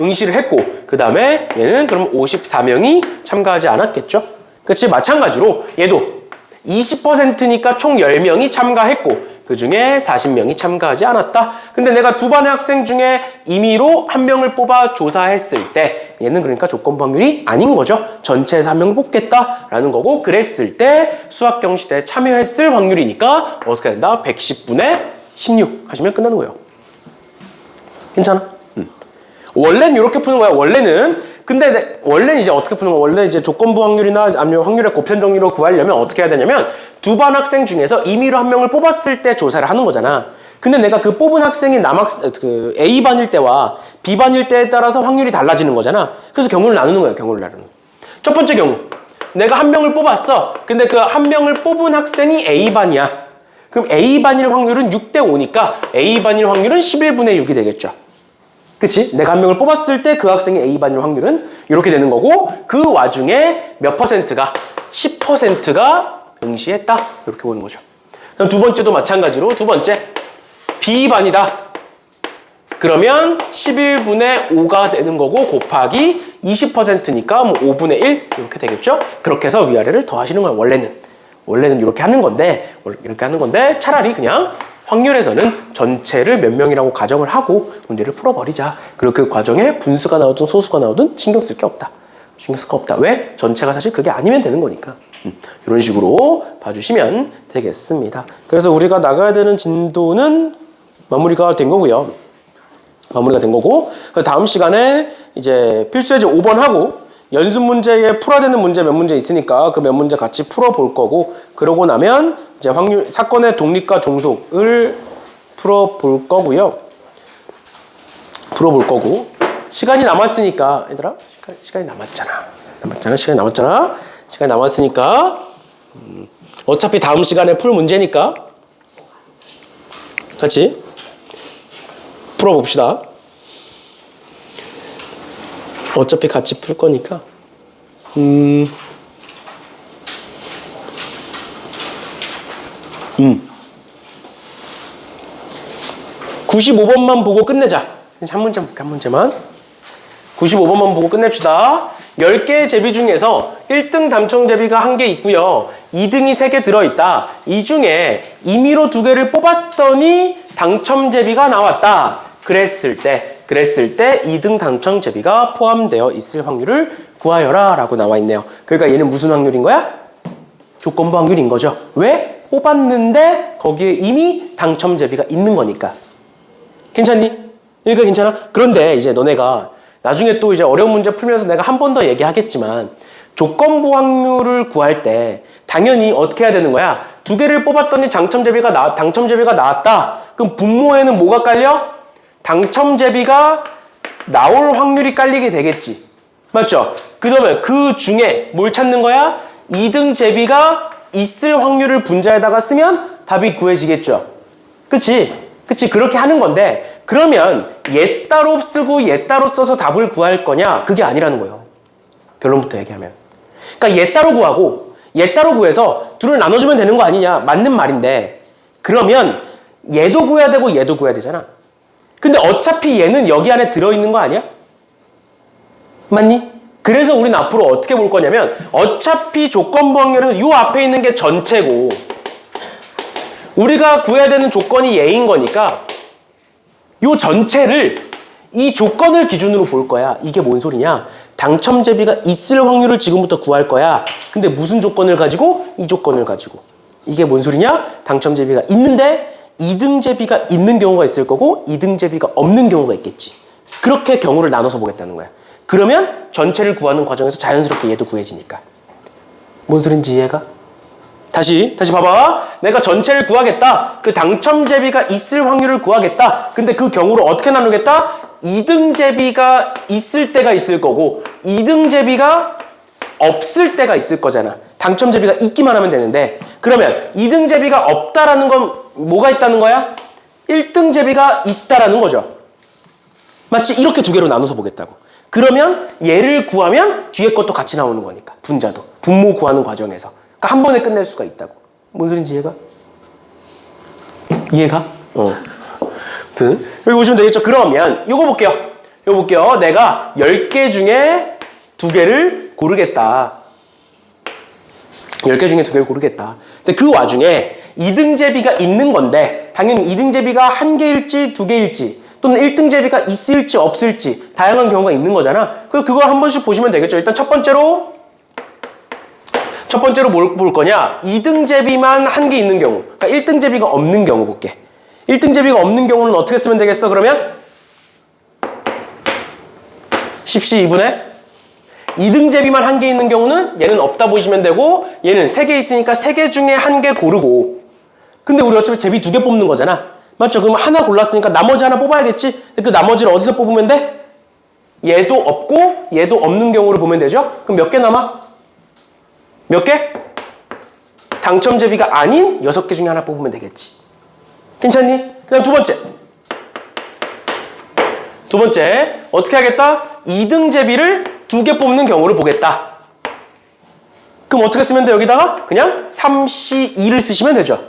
응시를 했고 그 다음에 얘는 그럼 54명이 참가하지 않았겠죠? 그렇지? 마찬가지로 얘도 20%니까 총 10명이 참가했고 그 중에 40명이 참가하지 않았다. 근데 내가 두 반의 학생 중에 임의로 한 명을 뽑아 조사했을 때 얘는 그러니까 조건부 확률이 아닌 거죠. 전체에서 한 명을 뽑겠다라는 거고 그랬을 때 수학경시대에 참여했을 확률이니까 어떻게 된다? 110분의 16 하시면 끝나는 거예요. 괜찮아? 원래는 이렇게 푸는 거야. 근데 원래는 이제 어떻게 푸는 거야? 원래 이제 조건부 확률이나 아니면 확률의 곱편 정리로 구하려면 어떻게 해야 되냐면 두 반 학생 중에서 임의로 한 명을 뽑았을 때 조사를 하는 거잖아. 근데 내가 그 뽑은 학생이 그 A반일 때와 B반일 때에 따라서 확률이 달라지는 거잖아. 그래서 경우를 나누는 거야. 경우를 나누는. 첫 번째 경우. 내가 한 명을 뽑았어. 근데 그 한 명을 뽑은 학생이 A반이야. 그럼 A반일 확률은 6대 5니까 A반일 확률은 11분의 6이 되겠죠. 그치? 내가 한 명을 뽑았을 때 그 학생의 A반일 확률은 이렇게 되는 거고 그 와중에 몇 퍼센트가? 10%가 응시했다. 이렇게 보는 거죠. 그럼 두 번째도 마찬가지로 두 번째 B반이다. 그러면 11분의 5가 되는 거고 곱하기 20%니까 뭐 5분의 1 이렇게 되겠죠? 그렇게 해서 위아래를 더하시는 거야. 원래는 이렇게 하는 건데 차라리 그냥 확률에서는 전체를 몇 명이라고 가정을 하고 문제를 풀어버리자. 그리고 그 과정에 분수가 나오든 소수가 나오든 신경 쓸 게 없다. 왜? 전체가 사실 그게 아니면 되는 거니까. 이런 식으로 봐주시면 되겠습니다. 그래서 우리가 나가야 되는 진도는 마무리가 된 거고요. 다음 시간에 이제 필수예제 5번 하고 연습 문제에 풀어야 되는 문제 몇 문제 있으니까 그 몇 문제 같이 풀어볼 거고 그러고 나면 이제 사건의 독립과 종속을 풀어볼 거고요. 시간이 남았으니까 얘들아 시간이 남았으니까 어차피 다음 시간에 풀 문제니까 같이 풀어봅시다. 어차피 같이 풀 거니까 95번만 보고 끝내자. 한 문제만 95번만 보고 끝냅시다. 10개의 제비 중에서 1등 당첨 제비가 1개 있고요. 2등이 3개 들어있다. 이 중에 임의로 2개를 뽑았더니 당첨 제비가 나왔다. 그랬을 때 2등 당첨 제비가 포함되어 있을 확률을 구하여라 라고 나와 있네요. 그러니까 얘는 무슨 확률인 거야? 조건부 확률인 거죠. 왜? 뽑았는데 거기에 이미 당첨 제비가 있는 거니까. 괜찮니? 여기가 괜찮아? 그런데 이제 너네가 나중에 또 이제 어려운 문제 풀면서 내가 한 번 더 얘기하겠지만 조건부 확률을 구할 때 당연히 어떻게 해야 되는 거야? 2개를 뽑았더니 당첨 제비가 나왔다. 그럼 분모에는 뭐가 깔려? 당첨 제비가 나올 확률이 깔리게 되겠지. 맞죠? 그러면 그 중에 뭘 찾는 거야? 2등 제비가 있을 확률을 분자에다가 쓰면 답이 구해지겠죠. 그치? 그렇게 하는 건데 그러면 얘 따로 쓰고 얘 따로 써서 답을 구할 거냐? 그게 아니라는 거예요. 결론부터 얘기하면. 그러니까 얘 따로 구하고 얘 따로 구해서 둘을 나눠주면 되는 거 아니냐? 맞는 말인데 그러면 얘도 구해야 되고 얘도 구해야 되잖아. 근데 어차피 얘는 여기 안에 들어있는 거 아니야? 맞니? 그래서 우리는 앞으로 어떻게 볼 거냐면 어차피 조건부 확률에서 이 앞에 있는 게 전체고 우리가 구해야 되는 조건이 얘인 거니까 이 전체를 이 조건을 기준으로 볼 거야. 이게 뭔 소리냐? 당첨 제비가 있을 확률을 지금부터 구할 거야. 근데 무슨 조건을 가지고? 이 조건을 가지고. 이게 뭔 소리냐? 당첨 제비가 있는데 2등 제비가 있는 경우가 있을 거고 2등 제비가 없는 경우가 있겠지. 그렇게 경우를 나눠서 보겠다는 거야. 그러면 전체를 구하는 과정에서 자연스럽게 얘도 구해지니까. 뭔 소린지 이해가? 다시 봐봐. 내가 전체를 구하겠다. 그 당첨 제비가 있을 확률을 구하겠다. 근데 그 경우를 어떻게 나누겠다? 2등 제비가 있을 때가 있을 거고 2등 제비가 없을 때가 있을 거잖아. 당첨 제비가 있기만 하면 되는데 그러면 2등 제비가 없다라는 건 뭐가 있다는 거야? 1등 제비가 있다라는 거죠. 마치 이렇게 두 개로 나눠서 보겠다고. 그러면 얘를 구하면 뒤에 것도 같이 나오는 거니까. 분자도. 분모 구하는 과정에서. 그러니까 한 번에 끝낼 수가 있다고. 뭔 소린지 이해가? 아무튼 여기 보시면 되겠죠. 그러면 요거 볼게요. 내가 10개 중에 2개를 고르겠다. 10개 중에 2개를 고르겠다. 근데 그 와중에 2등 제비가 있는 건데 당연히 2등 제비가 1개일지 2개일지 또는 1등 제비가 있을지 없을지 다양한 경우가 있는 거잖아. 그래서 그걸 한 번씩 보시면 되겠죠. 일단 첫 번째로 뭘 볼 거냐? 2등 제비만 1개 있는 경우. 그러니까 1등 제비가 없는 경우 볼게. 1등 제비가 없는 경우는 어떻게 쓰면 되겠어? 그러면 10시 2분의 2등 제비만 1개 있는 경우는 얘는 없다 보시면 되고 얘는 3개 있으니까 3개 중에 1개 고르고 근데 우리 어차피 제비 2개 뽑는 거잖아. 맞죠? 그럼 하나 골랐으니까 나머지 하나 뽑아야겠지? 그 나머지를 어디서 뽑으면 돼? 얘도 없고 얘도 없는 경우를 보면 되죠? 그럼 몇 개 남아? 몇 개? 당첨제비가 아닌 6개 중에 하나 뽑으면 되겠지. 괜찮니? 그다음 두 번째 어떻게 하겠다? 2등 제비를 2개 뽑는 경우를 보겠다. 그럼 어떻게 쓰면 돼? 여기다가 그냥 3C2를 쓰시면 되죠.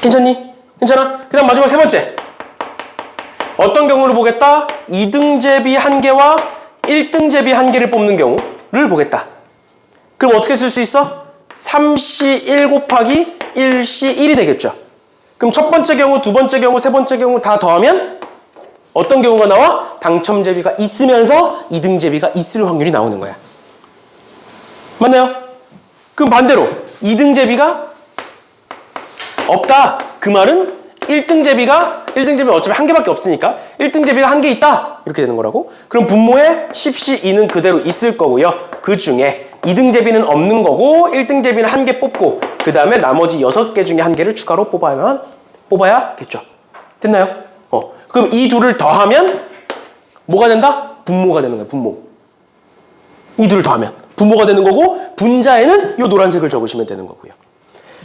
괜찮니? 괜찮아? 그 다음 마지막 세 번째 어떤 경우를 보겠다? 2등 제비 1개와 1등 제비 1개를 뽑는 경우를 보겠다. 그럼 어떻게 쓸 수 있어? 3C1 곱하기 1C1이 되겠죠. 그럼 첫 번째 경우, 두 번째 경우, 세 번째 경우 다 더하면 어떤 경우가 나와? 당첨제비가 있으면서 2등 제비가 있을 확률이 나오는 거야. 맞나요? 그럼 반대로 2등 제비가 없다. 그 말은 1등 제비는 어차피 1개밖에 없으니까 1등 제비가 1개 있다. 이렇게 되는 거라고. 그럼 분모에 10C2는 그대로 있을 거고요. 그 중에 2등 제비는 없는 거고 1등 제비는 1개 뽑고 그 다음에 나머지 6개 중에 1개를 추가로 뽑아야겠죠. 됐나요? 그럼 이 둘을 더하면 뭐가 된다? 분모가 되는 거야. 분모. 이 둘을 더하면 분모가 되는 거고 분자에는 이 노란색을 적으시면 되는 거고요.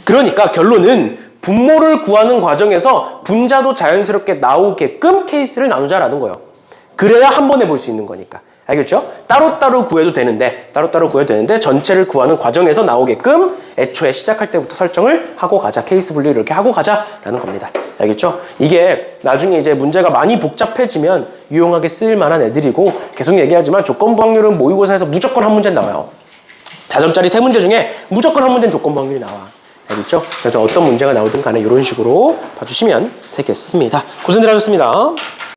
그러니까 결론은 분모를 구하는 과정에서 분자도 자연스럽게 나오게끔 케이스를 나누자라는 거예요. 그래야 한 번에 볼 수 있는 거니까. 알겠죠? 따로따로 구해도 되는데 전체를 구하는 과정에서 나오게끔 애초에 시작할 때부터 설정을 하고 가자. 케이스 분류 이렇게 하고 가자라는 겁니다. 알겠죠? 이게 나중에 이제 문제가 많이 복잡해지면 유용하게 쓸 만한 애들이고 계속 얘기하지만 조건부 확률은 모의고사에서 무조건 한 문제는 나와요. 4점짜리 3문제 중에 무조건 한 문제는 조건부 확률이 나와. 알겠죠? 그래서 어떤 문제가 나오든 간에 이런 식으로 봐주시면 되겠습니다. 고생들 하셨습니다.